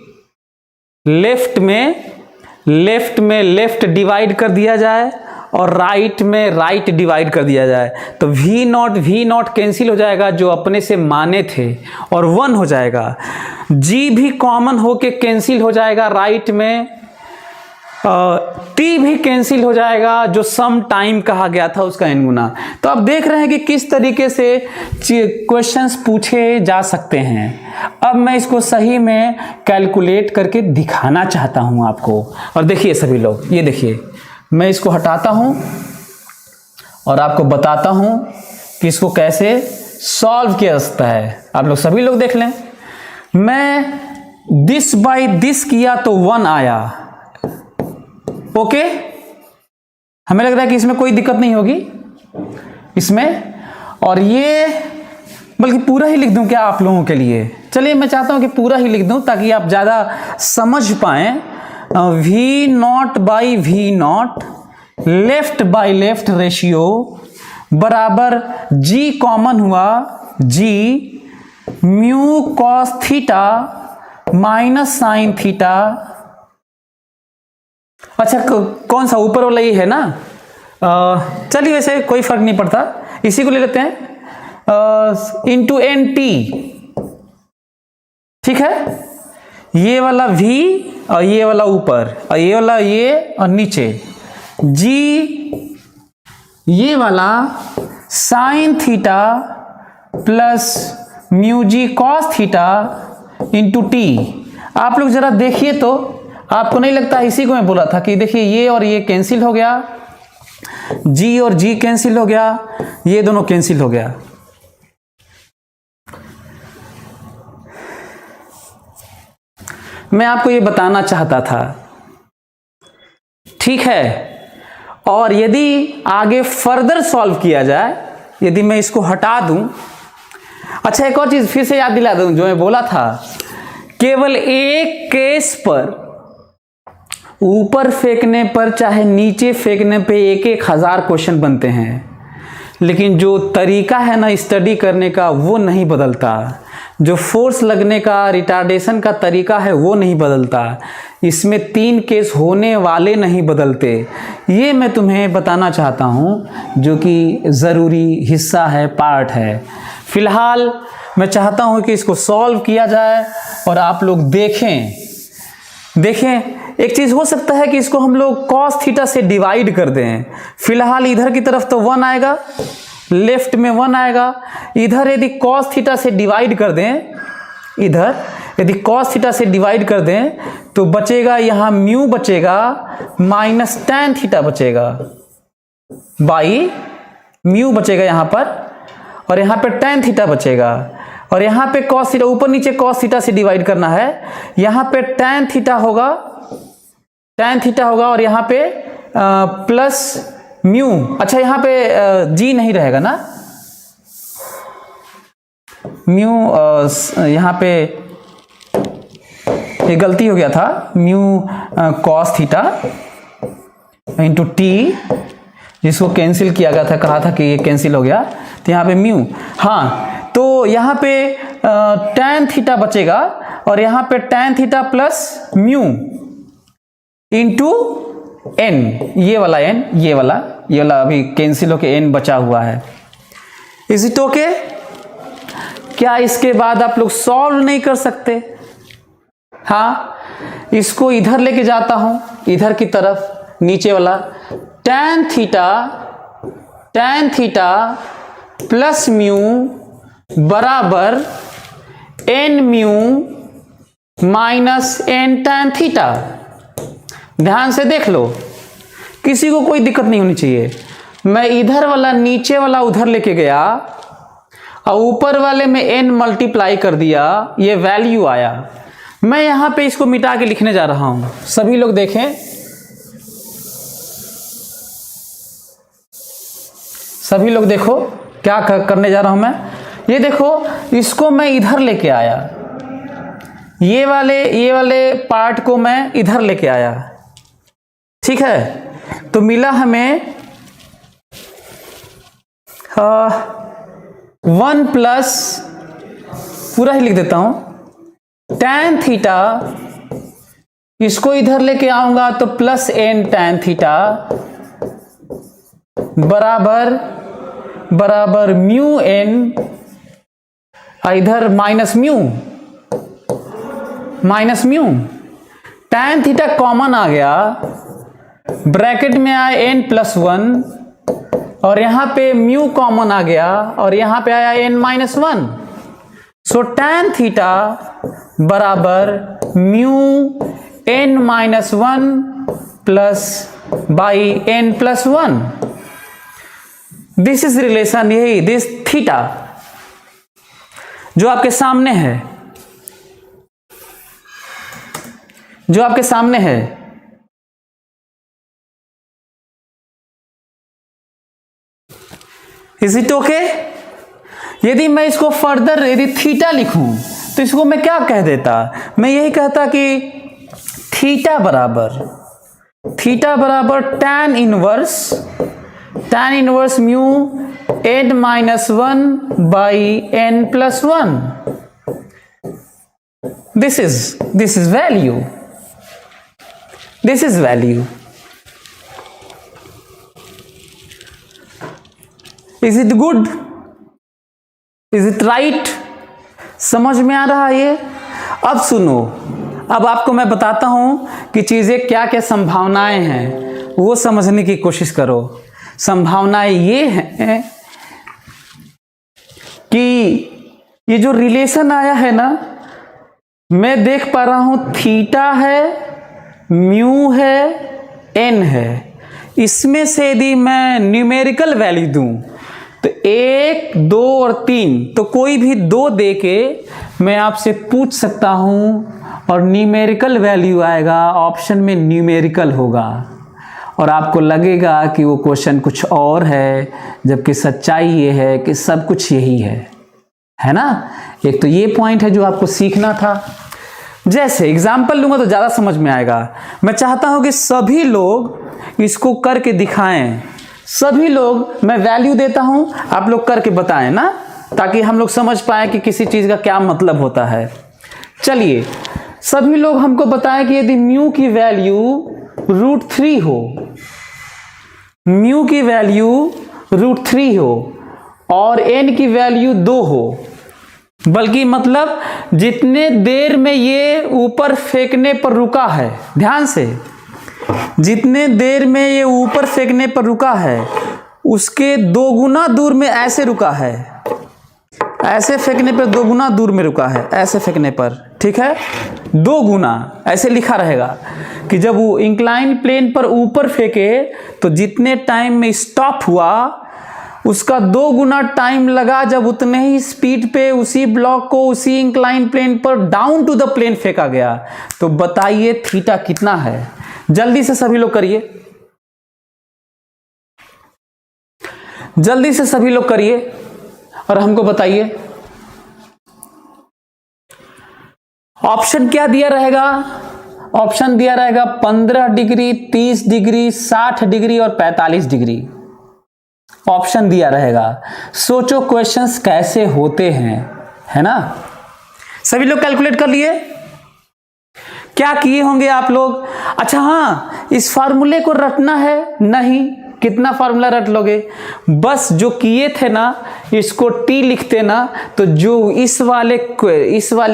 लेफ्ट में लेफ्ट डिवाइड कर दिया जाए और राइट में राइट डिवाइड कर दिया जाए, तो v नॉट कैंसिल हो जाएगा जो अपने से माने थे, और 1 हो जाएगा। g भी कॉमन होके कैंसिल हो जाएगा राइट में, टी भी कैंसिल हो जाएगा, जो सम टाइम कहा गया था उसका n गुना। तो आप देख रहे हैं कि किस तरीके से क्वेश्चंस पूछे जा सकते हैं। अब मैं इसको सही में कैलकुलेट करके दिखाना चाहता हूं आपको। और देखिए सभी लोग, ये देखिए, मैं इसको हटाता हूं और आपको बताता हूं कि इसको कैसे सॉल्व किया जा सकता है। आप लोग सभी लोग देख लें, मैं दिस बाई दिस किया तो 1 आया। ओके, हमें लग रहा है कि इसमें कोई दिक्कत नहीं होगी इसमें। और ये बल्कि पूरा ही लिख दूं क्या आप लोगों के लिए? चलिए, मैं चाहता हूं कि पूरा ही लिख दूं ताकि आप ज्यादा समझ पाएं। V not by V not, left by left ratio बराबर G कॉमन हुआ, G mu cos theta minus sine theta. अच्छा, कौन सा ऊपर वाला ये है ना? चलिए, वैसे कोई फर्क नहीं पड़ता, इसी को ले लेते हैं। इंटू एन टी, ठीक है। ये वाला V और ये वाला ऊपर और ये वाला ये और नीचे, G ये वाला साइन थीटा प्लस म्यू जी कॉस थीटा इंटू टी। आप लोग जरा देखिए तो, आपको नहीं लगता? इसी को मैं बोला था कि देखिए ये और ये कैंसिल हो गया, G और G कैंसिल हो गया, ये दोनों कैंसिल हो गया। मैं आपको ये बताना चाहता था, ठीक है। और यदि आगे फर्दर सॉल्व किया जाए, यदि मैं इसको हटा दूं, अच्छा एक और चीज फिर से याद दिला दूं जो मैं बोला था, केवल एक केस पर, ऊपर फेंकने पर चाहे नीचे फेंकने पे 1,000 क्वेश्चन बनते हैं, लेकिन जो तरीका है ना स्टडी करने का वो नहीं बदलता। जो फोर्स लगने का, रिटार्डेशन का तरीका है वो नहीं बदलता। इसमें 3 केस होने वाले नहीं बदलते। ये मैं तुम्हें बताना चाहता हूँ, जो कि ज़रूरी हिस्सा है, पार्ट है। फिलहाल मैं चाहता हूँ कि इसको सॉल्व किया जाए और आप लोग देखें। एक चीज़ हो सकता है कि इसको हम लोग कॉस थीटा से डिवाइड कर दें। फिलहाल इधर की तरफ तो 1 आएगा, लेफ्ट में 1 आएगा। इधर यदि कॉस थीटा से डिवाइड कर दें, इधर यदि कॉस थीटा से डिवाइड कर दें तो बचेगा यहाँ म्यू बचेगा माइनस टैन थीटा बचेगा, बाई म्यू बचेगा यहाँ पर, और यहाँ पे टैन थीटा बचेगा। और यहाँ पे कॉस थीटा, ऊपर नीचे कॉस थीटा से डिवाइड करना है, यहाँ पे टैन थीटा होगा, और यहाँ पे प्लस म्यू। अच्छा, यहाँ पे जी नहीं रहेगा ना, म्यू यहाँ पे ये गलती हो गया था, mu cos theta into T, जिसको कैंसिल किया गया था, कहा था कि ये कैंसिल हो गया, तो यहाँ पे म्यू। हाँ, तो यहाँ पे टैन थीटा बचेगा और यहाँ पे tan theta plus mu into N, ये वाला एन, ये वाला अभी कैंसिल होके एन बचा हुआ है। Is it okay? क्या इसके बाद आप लोग सॉल्व नहीं कर सकते? हाँ, इसको इधर लेके जाता हूं, इधर की तरफ, नीचे वाला टैन थीटा प्लस म्यू बराबर N mu minus N tan theta. ध्यान से देख लो, किसी को कोई दिक्कत नहीं होनी चाहिए। मैं इधर वाला नीचे वाला उधर लेके गया और ऊपर वाले में n मल्टीप्लाई कर दिया, ये वैल्यू आया। मैं यहां पे इसको मिटा के लिखने जा रहा हूं, सभी लोग देखें, सभी लोग देखो क्या करने जा रहा हूं मैं। ये देखो, इसको मैं इधर लेके आया, ये वाले पार्ट को मैं इधर लेके आया, ठीक है। तो मिला हमें 1 प्लस, पूरा ही लिख देता हूं, टैन थीटा, इसको इधर लेके आऊंगा तो प्लस एन टैन थीटा बराबर म्यू एन, इधर minus mu, tan theta common आ गया ब्रैकेट में आया n+1 और यहां पे म्यू कॉमन आ गया और यहां पे आया n-1। सो tan थीटा बराबर mu n-1 plus by n+1। This is relation, यही दिस थीटा जो आपके सामने है, जो आपके सामने है। Is it okay? यदि मैं इसको फर्दर यदि थीटा लिखूं तो इसको मैं क्या कह देता? मैं यही कहता कि थीटा बराबर tan inverse mu n-1 by n+1। This is value, this is value. Is it good? Is it right? समझ में आ रहा है ये? अब सुनो, अब आपको मैं बताता हूं कि चीजें क्या क्या संभावनाएं हैं, वो समझने की कोशिश करो। संभावनाएं ये हैं कि ये जो रिलेशन आया है ना, मैं देख पा रहा हूं थीटा है, म्यू है, एन है। इसमें से यदि मैं न्यूमेरिकल वैल्यू दूं तो 1, 2 और 3, तो कोई भी 2 दे के मैं आपसे पूछ सकता हूं और न्यूमेरिकल वैल्यू आएगा, ऑप्शन में न्यूमेरिकल होगा और आपको लगेगा कि वो क्वेश्चन कुछ और है, जबकि सच्चाई ये है कि सब कुछ यही है ना। एक तो ये पॉइंट है जो आपको सीखना था। जैसे एग्जाम्पल लूंगा तो ज़्यादा समझ में आएगा। मैं चाहता हूं कि सभी लोग इसको करके दिखाएं, सभी लोग, मैं वैल्यू देता हूं, आप लोग करके बताएं ना, ताकि हम लोग समझ पाए कि किसी चीज़ का क्या मतलब होता है। चलिए सभी लोग हमको बताएं कि यदि म्यू की वैल्यू √3 हो, म्यू की वैल्यू √3 हो और n की वैल्यू 2 हो, बल्कि मतलब जितने देर में ये ऊपर फेंकने पर रुका है, ध्यान से, जितने देर में ये ऊपर फेंकने पर रुका है उसके 2 गुना दूर में ऐसे रुका है, ऐसे फेंकने पर 2 गुना दूर में रुका है, ऐसे फेंकने पर, ठीक है, 2 गुना ऐसे लिखा रहेगा कि जब वो इंक्लाइन प्लेन पर ऊपर फेंके तो जितने टाइम में स्टॉप हुआ उसका 2 गुना टाइम लगा जब उतने ही स्पीड पे उसी ब्लॉक को उसी इंक्लाइन प्लेन पर डाउन टू द प्लेन फेंका गया। तो बताइए थीटा कितना है? जल्दी से सभी लोग करिए, जल्दी से सभी लोग करिए और हमको बताइए। ऑप्शन क्या दिया रहेगा? ऑप्शन दिया रहेगा 15 डिग्री, 30 डिग्री, 60 डिग्री और 45 डिग्री ऑप्शन दिया रहेगा। सोचो क्वेश्चंस कैसे होते हैं, है ना। सभी लोग कैलकुलेट कर लिए? क्या किए होंगे आप लोग? अच्छा हाँ, इस फार्मूले को रटना है? नहीं। कितना फार्मूला रट लोगे? बस जो किए थे ना, इसको टी लिखते ना, तो जो इस वाले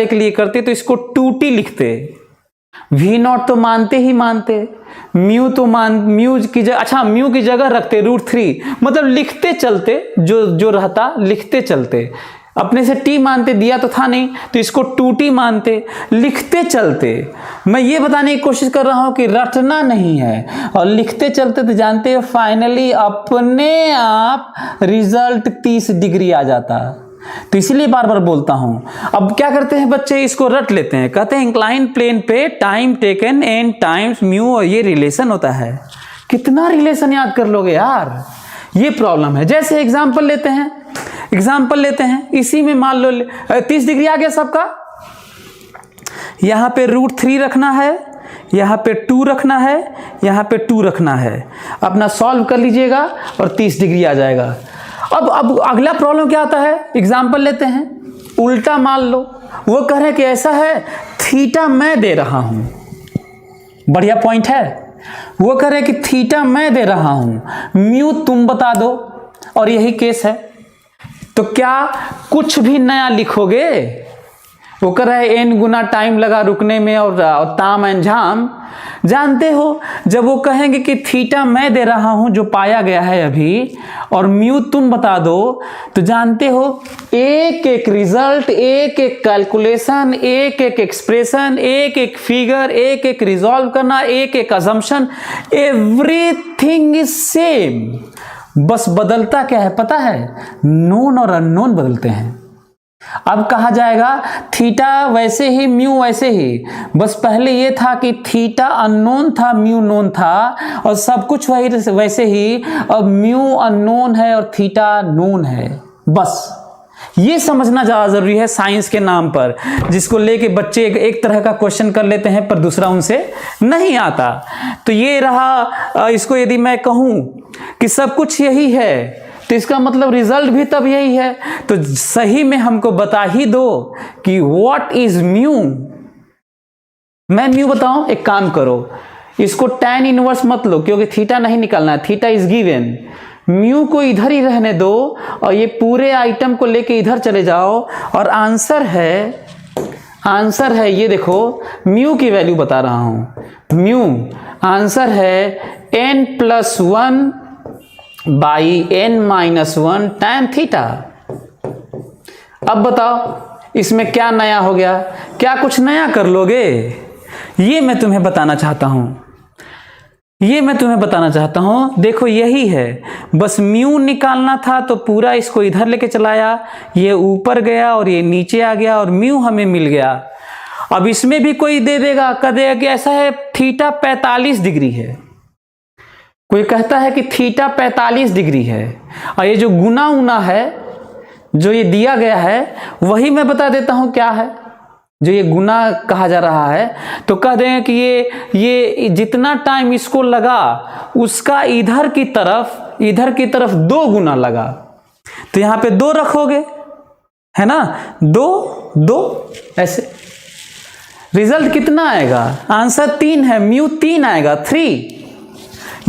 के लिए करते तो इसको 2t लिखते। v0 तो मानते ही मानते, म्यू तो म्यू की जगह, अच्छा म्यू की जगह रखते √3, मतलब लिखते चलते, जो रहता लिखते चलते। अपने से t मानते, दिया तो था नहीं, तो इसको 2t मानते, लिखते चलते। मैं ये बताने की कोशिश कर रहा हूं कि रटना नहीं है, और लिखते चलते तो जानते हो फाइनली अपने आप रिजल्ट 30 डिग्री आ जाता। तो इसीलिए बार बार बोलता हूं। अब क्या करते हैं बच्चे, इसको रट लेते हैं, कहते हैं इंक्लाइन प्लेन पे time taken n times mu, और ये रिलेशन होता है। कितना रिलेशन याद कर लोगे यार, ये प्रॉब्लम है। जैसे एग्जाम्पल लेते हैं, इसी में मान लो 30 डिग्री आ गया सबका, यहां पे √3 रखना है, यहां पे 2 रखना है, यहां पे 2 रखना है। अपना सॉल्व कर लीजिएगा और 30 डिग्री आ जाएगा। अब अगला प्रॉब्लम क्या आता है, एग्जाम्पल लेते हैं, उल्टा मान लो, वो कह रहे हैं कि ऐसा है, थीटा मैं दे रहा हूं, बढ़िया पॉइंट है। वो कह रहे हैं कि थीटा मैं दे रहा हूं, म्यू तुम बता दो, और यही केस है। तो क्या कुछ भी नया लिखोगे? वो कर रहा है n गुना टाइम लगा रुकने में और ताम अंजाम। जानते हो जब वो कहेंगे कि थीटा मैं दे रहा हूं जो पाया गया है अभी और म्यू तुम बता दो, तो जानते हो एक एक रिजल्ट, एक एक कैलकुलेशन, एक एक एक्सप्रेशन, एक एक फिगर, एक एक रिजॉल्व करना, एक एक अजम्पशन, एवरीथिंग इज सेम। बस बदलता क्या है पता है? नोन और अननोन बदलते हैं। अब कहा जाएगा थीटा वैसे ही म्यू वैसे ही, बस पहले ये था कि थीटा अननोन था म्यू नोन था और सब कुछ वही वैसे ही, अब म्यू अननोन है और थीटा नोन है। बस ये समझना ज़्यादा ज़रूरी है साइंस के नाम पर, जिसको लेके बच्चे एक तरह का क्वेश्चन कर लेते हैं पर दूसरा उनसे नहीं आता। तो ये रहा, इसको यदि मैं कहूँ कि सब कुछ यही है तो इसका मतलब रिजल्ट भी तब यही है। तो सही में हमको बता ही दो कि व्हाट इज म्यू। मैं म्यू बताऊं, एक काम करो, इसको tan इनवर्स मत लो क्योंकि थीटा नहीं निकालना है, थीटा इज गिवन। म्यू को इधर ही रहने दो और ये पूरे आइटम को लेके इधर चले जाओ और आंसर है ये देखो, म्यू की वैल्यू बता रहा हूं। म्यू आंसर है n+1 by n-1 tan theta. अब बताओ इसमें क्या नया हो गया? क्या कुछ नया कर लोगे? ये मैं तुम्हें बताना चाहता हूं। देखो यही है, बस म्यू निकालना था तो पूरा इसको इधर लेके चलाया, ये ऊपर गया और ये नीचे आ गया और म्यू हमें मिल गया। अब इसमें भी कोई दे देगा, कह देगा कि ऐसा है थीटा 45 डिग्री है, कोई कहता है कि थीटा 45 डिग्री है, और ये जो गुना उना है जो ये दिया गया है वही मैं बता देता हूं क्या है, जो ये गुना कहा जा रहा है। तो कह दें कि ये जितना टाइम इसको लगा उसका इधर की तरफ 2 गुना लगा, तो यहां पे 2 रखोगे, है ना, 2 ऐसे। रिजल्ट कितना आएगा? आंसर 3 है, म्यू 3 आएगा, 3।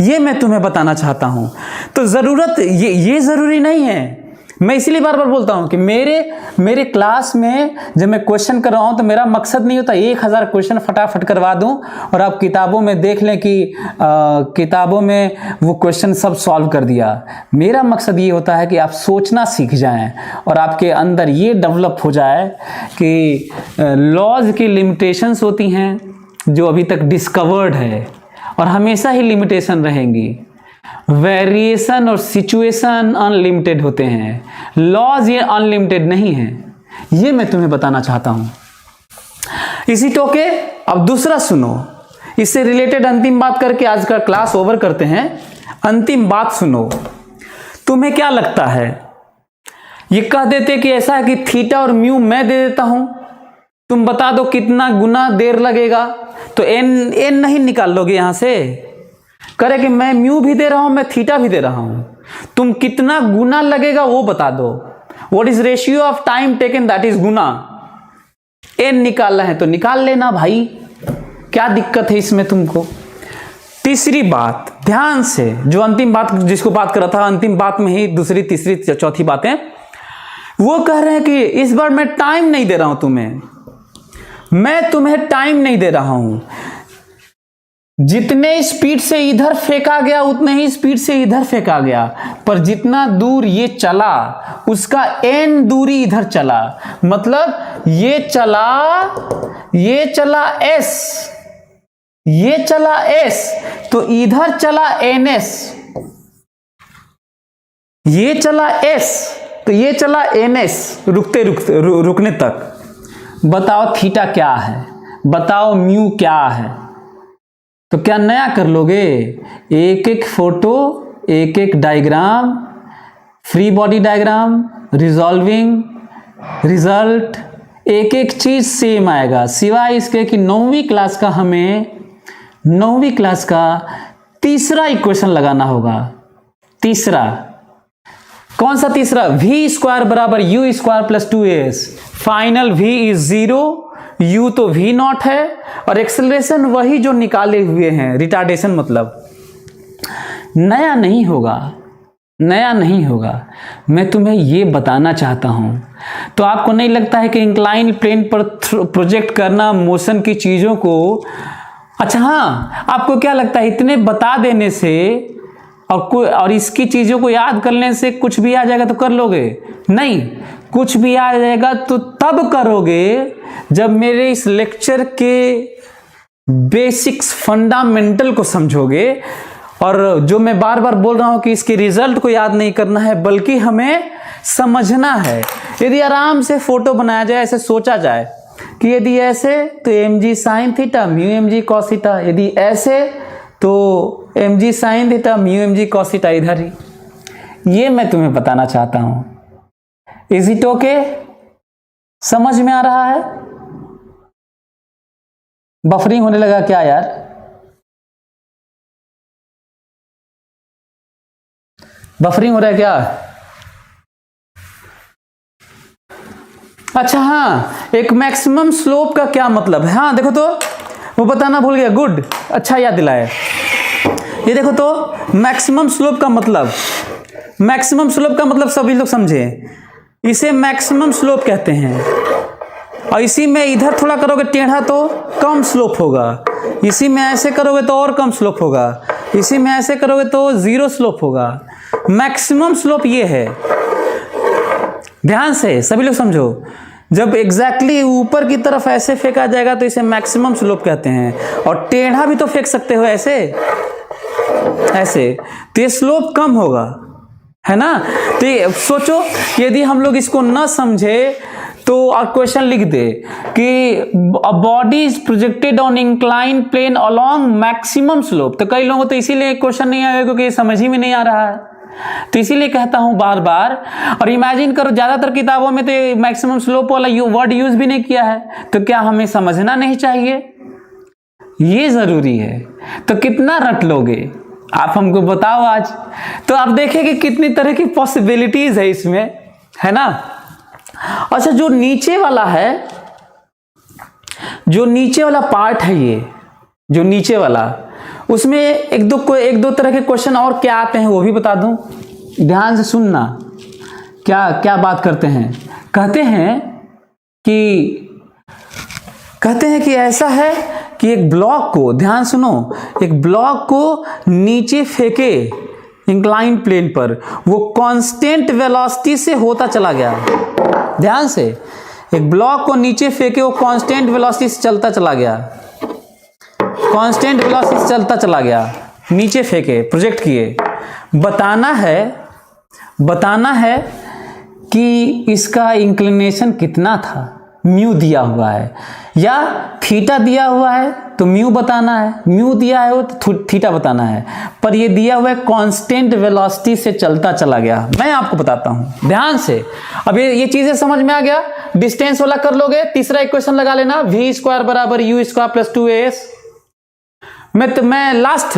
ये मैं तुम्हें बताना चाहता हूं। तो जरूरत ये जरूरी नहीं है। मैं इसीलिए बार बार बोलता हूं कि मेरे क्लास में जब मैं क्वेश्चन कर रहा हूं तो मेरा मकसद नहीं होता 1000 क्वेश्चन फटाफट करवा दूं और आप किताबों में देख लें कि किताबों में वो क्वेश्चन सब सॉल्व कर दिया। मेरा मकसद ये होता है कि आप सोचना सीख जाएं और आपके अंदर ये डेवलप हो जाए कि लॉज की लिमिटेशंस होती हैं जो अभी तक डिस्कवर्ड है और हमेशा ही लिमिटेशन रहेंगी। वेरिएशन और सिचुएशन अनलिमिटेड होते हैं, लॉज ये अनलिमिटेड नहीं है। ये मैं तुम्हें बताना चाहता हूं। इसी टोके अब दूसरा सुनो, इससे रिलेटेड अंतिम बात करके आज का क्लास ओवर करते हैं। अंतिम बात सुनो, तुम्हें क्या लगता है? ये कह देते कि ऐसा है कि थीटा और म्यू मैं दे देता हूं, तुम बता दो कितना गुना देर लगेगा, तो n नहीं निकाल लोगे यहां से। करे कि मैं म्यू भी दे रहा हूं, मैं थीटा भी दे रहा हूं, तुम कितना गुना लगेगा वो बता दो। What is ratio of time taken, that is Guna. n निकालना है तो निकाल लेना भाई, क्या दिक्कत है इसमें तुमको। तीसरी बात ध्यान से, जो अंतिम बात जिसको बात कर रहा था, अंतिम बात में ही दूसरी तीसरी चौथी बातें, वो कह रहे हैं कि इस बार मैं टाइम नहीं दे रहा हूं तुम्हें, मैं तुम्हें टाइम नहीं दे रहा हूं। जितने स्पीड से इधर फेंका गया उतने ही स्पीड से इधर फेंका गया, पर जितना दूर ये चला उसका n दूरी इधर चला, मतलब ये चला s, तो इधर चला ns, ये चला s तो ये चला ns, रुकने तक। बताओ थीटा क्या है, बताओ म्यू क्या है। तो क्या नया कर लोगे? एक एक फोटो, एक एक diagram, free body diagram, resolving, result, एक एक चीज सेम आएगा, सिवाय इसके कि 9वीं क्लास का तीसरा इक्वेशन लगाना होगा। तीसरा कौन सा तीसरा? v² बराबर u² plus 2as। Final v is 0, u तो v0 है और एक्सेलरेशन वही जो निकाले हुए हैं, रिटार्डेशन मतलब। नया नहीं होगा, नया नहीं होगा, मैं तुम्हें ये बताना चाहता हूँ। तो आपको नहीं लगता है कि इंक्लाइन प्लेन पर प्रोजेक्ट करना मोशन की चीज़ों को, अच्छा हाँ, आपको क्या लगता है इतने बता देने से और इसकी चीज़ों को याद करने से कुछ भी आ जाएगा तो कर लोगे? नहीं, कुछ भी आ जाएगा तो तब करोगे जब मेरे इस लेक्चर के बेसिक्स फंडामेंटल को समझोगे। और जो मैं बार बार बोल रहा हूं कि इसके रिजल्ट को याद नहीं करना है बल्कि हमें समझना है। यदि आराम से फोटो बनाया जाए, ऐसे सोचा जाए कि यदि ऐसे तो mg sin theta mu mg cos theta, यदि ऐसे तो mg sin theta mu mg cos theta, इधर ही। ये मैं तुम्हें बताना चाहता हूं। Is it okay? समझ में आ रहा है? बफरिंग होने लगा क्या यार? बफरिंग हो रहा है क्या? अच्छा हाँ, एक मैक्सिमम स्लोप का क्या मतलब है? हाँ देखो तो, वो बताना भूल गया। गुड, अच्छा याद दिलाया। ये देखो तो मैक्सिमम स्लोप का मतलब, मैक्सिमम स्लोप का मतलब सभी लोग समझे, इसे मैक्सिमम स्लोप कहते हैं। और इसी में इधर थोड़ा करोगे टेढ़ा तो कम स्लोप होगा, इसी में ऐसे करोगे तो और कम स्लोप होगा, इसी में ऐसे करोगे तो जीरो स्लोप होगा। मैक्सिमम स्लोप ये है, ध्यान से सभी लोग समझो। जब एग्जैक्टली ऊपर की तरफ ऐसे फेंका जाएगा तो इसे मैक्सिमम स्लोप कहते हैं। और टेढ़ा भी तो फेंक सकते हो ऐसे ऐसे, तो ये स्लोप कम होगा, है ना? तो सोचो यदि हम लोग इसको न समझे तो क्वेश्चन लिख दे कि a body is projected on incline plane along maximum slope, तो कई लोगों तो इसीलिए क्वेश्चन नहीं आएगा क्योंकि समझ ही में नहीं आ रहा है। तो इसीलिए कहता हूं बार बार। और इमेजिन करो ज्यादातर किताबों में तो मैक्सिमम स्लोप वाला वर्ड यूज भी नहीं किया है, तो क्या हमें समझना नहीं चाहिए? ये जरूरी है। तो कितना रट लोगे आप हमको बताओ आज। तो आप देखेंगे कितनी तरह की पॉसिबिलिटीज है इसमें, है ना? अच्छा, जो नीचे वाला है, जो नीचे वाला पार्ट है, ये जो नीचे वाला, उसमें एक दो तरह के क्वेश्चन और क्या आते हैं वो भी बता दूं, ध्यान से सुनना। क्या क्या बात करते हैं? कहते हैं कि ऐसा है कि एक ब्लॉक को, ध्यान सुनो, एक ब्लॉक को नीचे फेंके इंक्लाइन प्लेन पर, वो कांस्टेंट वेलोसिटी से होता चला गया। ध्यान से, एक ब्लॉक को नीचे फेंके वो कांस्टेंट वेलोसिटी से चलता चला गया, कांस्टेंट वेलोसिटी से चलता चला गया, नीचे फेंके, प्रोजेक्ट किए। बताना है कि इसका इंक्लिनेशन कितना था, म्यू दिया हुआ है या थीटा दिया हुआ है तो म्यू बताना है, म्यू दिया है तो थीटा बताना है। पर ये दिया हुआ है कांस्टेंट वेलोसिटी से चलता चला गया। मैं आपको बताता हूं ध्यान से। अब ये चीजें समझ में आ गया। डिस्टेंस वाला कर लोगे, तीसरा इक्वेशन लगा लेना, v स्क्वायर बराबर u स्क्वायर प्लस 2as। मैं लास्ट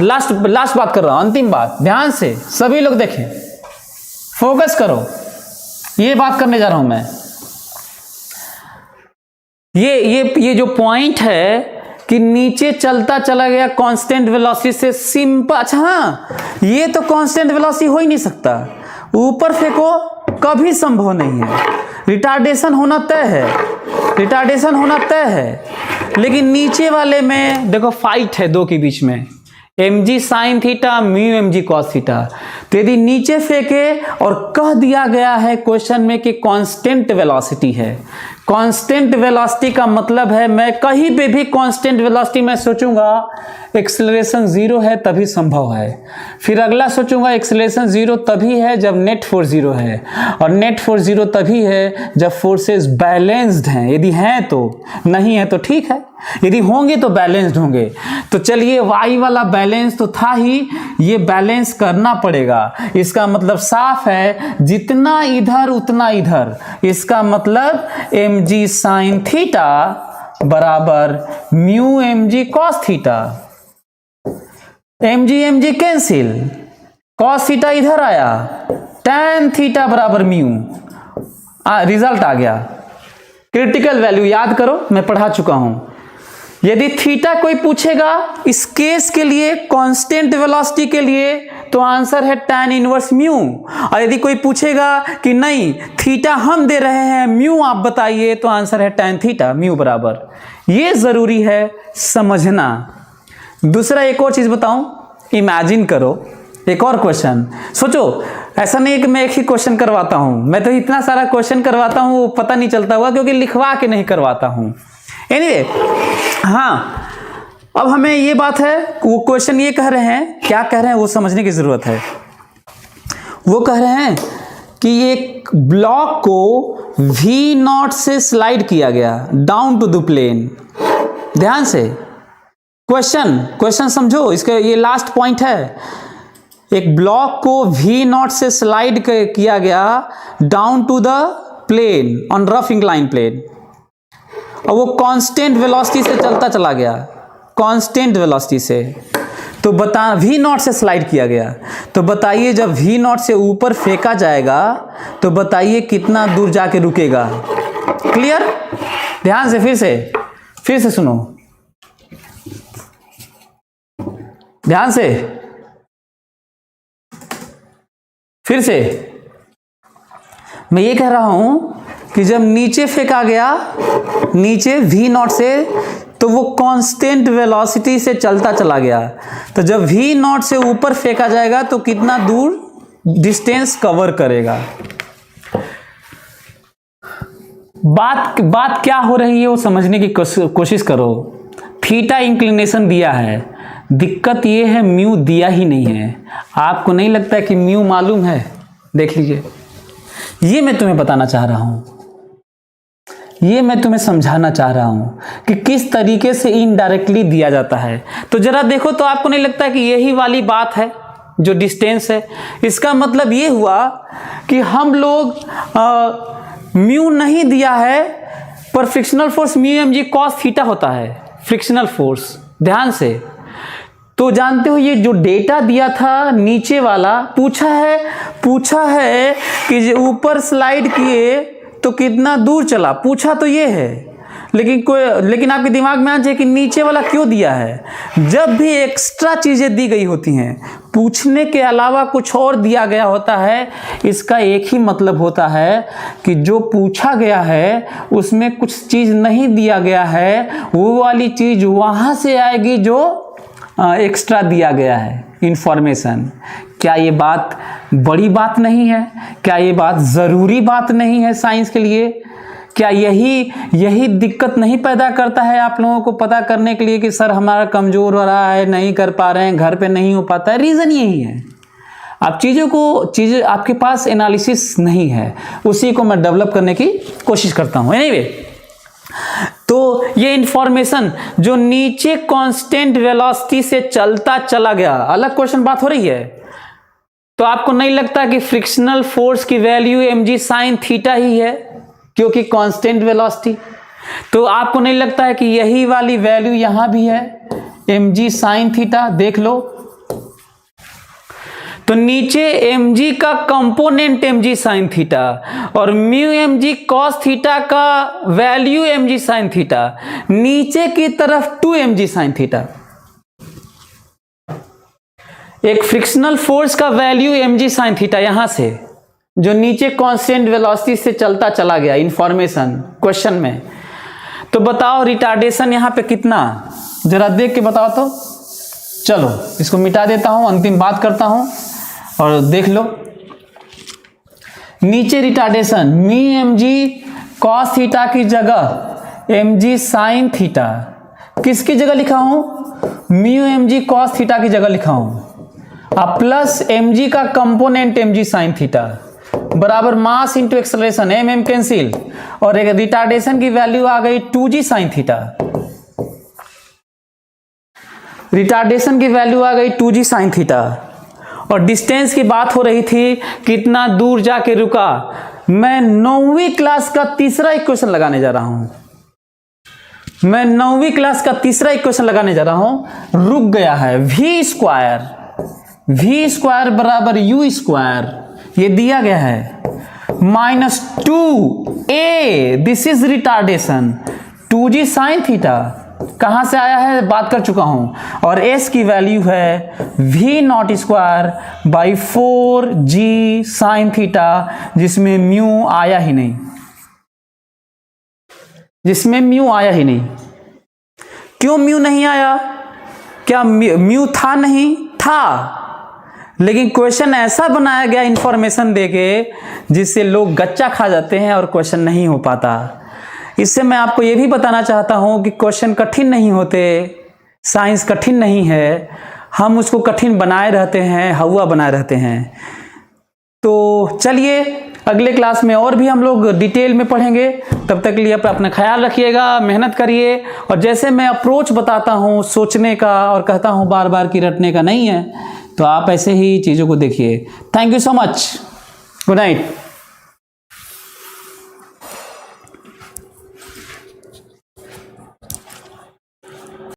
बात कर रहा हूं, अंतिम बात। ध्यान से सभी लोग देखें, फोकस करो, ये बात करने जा रहा हूं मैं। ये जो पॉइंट है कि नीचे चलता चला गया कांस्टेंट वेलोसिटी से, सिंपल। अच्छा हाँ, ये तो कांस्टेंट वेलोसिटी हो ही नहीं सकता, ऊपर फेंको कभी संभव नहीं है, रिटार्डेशन होना तय है। लेकिन नीचे वाले में देखो फाइट है दो के बीच में, mg sin theta mu mg cos theta. तो यदि नीचे फेंके और कह दिया गया है क्वेश्चन में कि कांस्टेंट वेलोसिटी है, कांस्टेंट वेलोसिटी का मतलब है मैं कहीं पे भी कांस्टेंट वेलोसिटी में सोचूंगा एक्सेलरेशन 0 है तभी संभव है। फिर अगला सोचूंगा एक्सेलरेशन 0 तभी है जब नेट फोर्स 0 है, और नेट फोर्स 0 तभी है जब फोर्सेस बैलेंस्ड हैं। यदि हैं तो, नहीं है तो ठीक है, यदि होंगे तो बैलेंस्ड होंगे। तो चलिए, वाई वाला बैलेंस तो था ही, ये बैलेंस करना पड़ेगा। इसका मतलब साफ है, जितना इधर उतना इधर। इसका मतलब mg sin थीटा बराबर mu mg cos theta. mg cancel, cos theta इधर आया, tan थीटा बराबर म्यू। रिजल्ट आ गया। क्रिटिकल वैल्यू याद करो, मैं पढ़ा चुका हूं। यदि थीटा कोई पूछेगा इस केस के लिए, कांस्टेंट वेलोसिटी के लिए, तो आंसर है tan इनवर्स म्यू। और यदि कोई पूछेगा कि नहीं थीटा हम दे रहे हैं म्यू आप बताइए, तो आंसर है tan थीटा म्यू बराबर। ये जरूरी है समझना। दूसरा एक और चीज बताऊं, इमेजिन करो एक और क्वेश्चन। सोचो, ऐसा नहीं है कि मैं एक ही क्वेश्चन करवाता हूं, मैं तो इतना सारा क्वेश्चन करवाता हूं वो पता नहीं चलता हुआ, क्योंकि लिखवा के नहीं करवाता हूं। एनीवे, हाँ, अब हमें ये बात है, वो क्वेश्चन ये कह रहे हैं, क्या कह रहे हैं वो समझने की जरूरत है। वो कह रहे हैं कि एक ब्लॉक को V0 से स्लाइड किया गया डाउन टू द प्लेन। ध्यान से क्वेश्चन समझो, इसका ये लास्ट पॉइंट है। एक ब्लॉक को V0 से स्लाइड किया गया down to the plane on rough incline plane, और वो कांस्टेंट वेलोसिटी से चलता चला गया, कांस्टेंट वेलोसिटी से। तो बता, V0 से स्लाइड किया गया, तो बताइए जब V0 से ऊपर फेंका जाएगा तो बताइए कितना दूर जाके रुकेगा। क्लियर? ध्यान से फिर से सुनो, ध्यान से फिर से। मैं ये कह रहा हूं कि जब नीचे फेंका गया, नीचे V0 से, तो वो कांस्टेंट वेलोसिटी से चलता चला गया। तो जब V0 से ऊपर फेंका जाएगा तो कितना दूर डिस्टेंस कवर करेगा। बात क्या हो रही है वो समझने की कोशिश करो। थीटा इंक्लिनेशन दिया है, दिक्कत ये है म्यू दिया ही नहीं है। आपको नहीं लगता कि म्यू मालूम है? देख लीजिए, ये मैं तुम्हें बताना चाह रहा हूं, ये मैं तुम्हें समझाना चाह रहा हूं कि किस तरीके से इनडायरेक्टली दिया जाता है। तो जरा देखो, तो आपको नहीं लगता कि यही वाली बात है जो डिस्टेंस है? इसका मतलब ये हुआ कि हम लोग म्यू नहीं दिया है, पर frictional force mu M G cos theta होता है, फ्रिक्शनल फोर्स। ध्यान से, तो जानते हो ये जो डेटा दिया था नीचे वाला, पूछा है कि जो ऊपर स्लाइड किए तो कितना दूर चला, पूछा तो ये है, लेकिन आपके दिमाग में आ जाए कि नीचे वाला क्यों दिया है। जब भी एक्स्ट्रा चीजें दी गई होती हैं, पूछने के अलावा कुछ और दिया गया होता है, इसका एक ही मतलब होता है कि जो पूछा गया है उसमें कुछ चीज नहीं दिया गया है, वो वाली चीज वहां से आएगी जो एक्स्ट्रा दिया गया है, इंफॉर्मेशन। क्या ये बात बड़ी बात नहीं है? क्या ये बात जरूरी बात नहीं है साइंस के लिए? क्या यही दिक्कत नहीं पैदा करता है आप लोगों को पता करने के लिए कि सर हमारा कमजोर हो रहा है, नहीं कर पा रहे हैं, घर पे नहीं हो पाता है? रीजन यही है, आप चीजें आपके पास एनालिसिस नहीं है, उसी को मैं डेवलप करने की कोशिश करता हूं। एनीवे, तो ये इंफॉर्मेशन जो नीचे कांस्टेंट वेलोसिटी से चलता चला गया, अलग क्वेश्चन बात हो रही है। तो आपको नहीं लगता कि फ्रिक्शनल फोर्स की वैल्यू mg sin थीटा ही है, क्योंकि कांस्टेंट वेलोसिटी? तो आपको नहीं लगता है कि यही वाली वैल्यू यहां भी है, mg sin थीटा? देख लो, तो नीचे mg का कंपोनेंट mg sin थीटा और म्यू mg cos थीटा का वैल्यू mg sin थीटा, नीचे की तरफ 2 mg sin थीटा। एक फ्रिक्शनल फोर्स का वैल्यू mg sin थीटा यहां से, जो नीचे कांस्टेंट वेलोसिटी से चलता चला गया, इंफॉर्मेशन क्वेश्चन में। तो बताओ रिटार्डेशन यहां पे कितना, जरा देख के बताओ तो। चलो इसको मिटा देता हूं, अंतिम बात करता हूं और देख लो। नीचे retardation mu mg cos theta की जगह mg sin थीटा, किसकी जगह लिखा हूं? म्यू mg cos थीटा की जगह लिखा हूं, अब प्लस mg का कंपोनेंट mg sin थीटा बराबर mass into acceleration, mm cancel, और एक रिटार्डेशन की वैल्यू आ गई 2g sin थीटा। रिटार्डेशन की वैल्यू आ गई 2g sin थीटा, और डिस्टेंस की बात हो रही थी कितना दूर जाके रुका। मैं 9वीं क्लास का तीसरा इक्वेशन लगाने जा रहा हूं, मैं 9वीं क्लास का तीसरा इक्वेशन लगाने जा रहा हूं। रुक गया है v स्क्वायर बराबर u स्क्वायर, ये दिया गया है, -2a, this is retardation, 2g sin theta कहाँ से आया है बात कर चुका हूं। और s की वैल्यू है v not square by 4g sine theta, जिसमें म्यू आया ही नहीं, जिसमें म्यू आया ही नहीं। क्यों म्यू नहीं आया? क्या म्यू था? नहीं था, लेकिन क्वेश्चन ऐसा बनाया गया इंफॉर्मेशन देके जिससे लोग गच्चा खा जाते हैं और क्वेश्चन नहीं हो पाता। इससे मैं आपको ये भी बताना चाहता हूं कि क्वेश्चन कठिन नहीं होते, साइंस कठिन नहीं है, हम उसको कठिन बनाए रहते हैं, हवा बनाए रहते हैं। तो चलिए अगले क्लास में और भी हम लोग डिटेल में पढ़ेंगे। तब तक के लिए अपना ख्याल रखिएगा, मेहनत करिए। और जैसे मैं अप्रोच बताता हूँ सोचने का और कहता हूँ बार बार कि रटने का नहीं है, तो आप ऐसे ही चीज़ों को देखिए। Thank you so much, good night.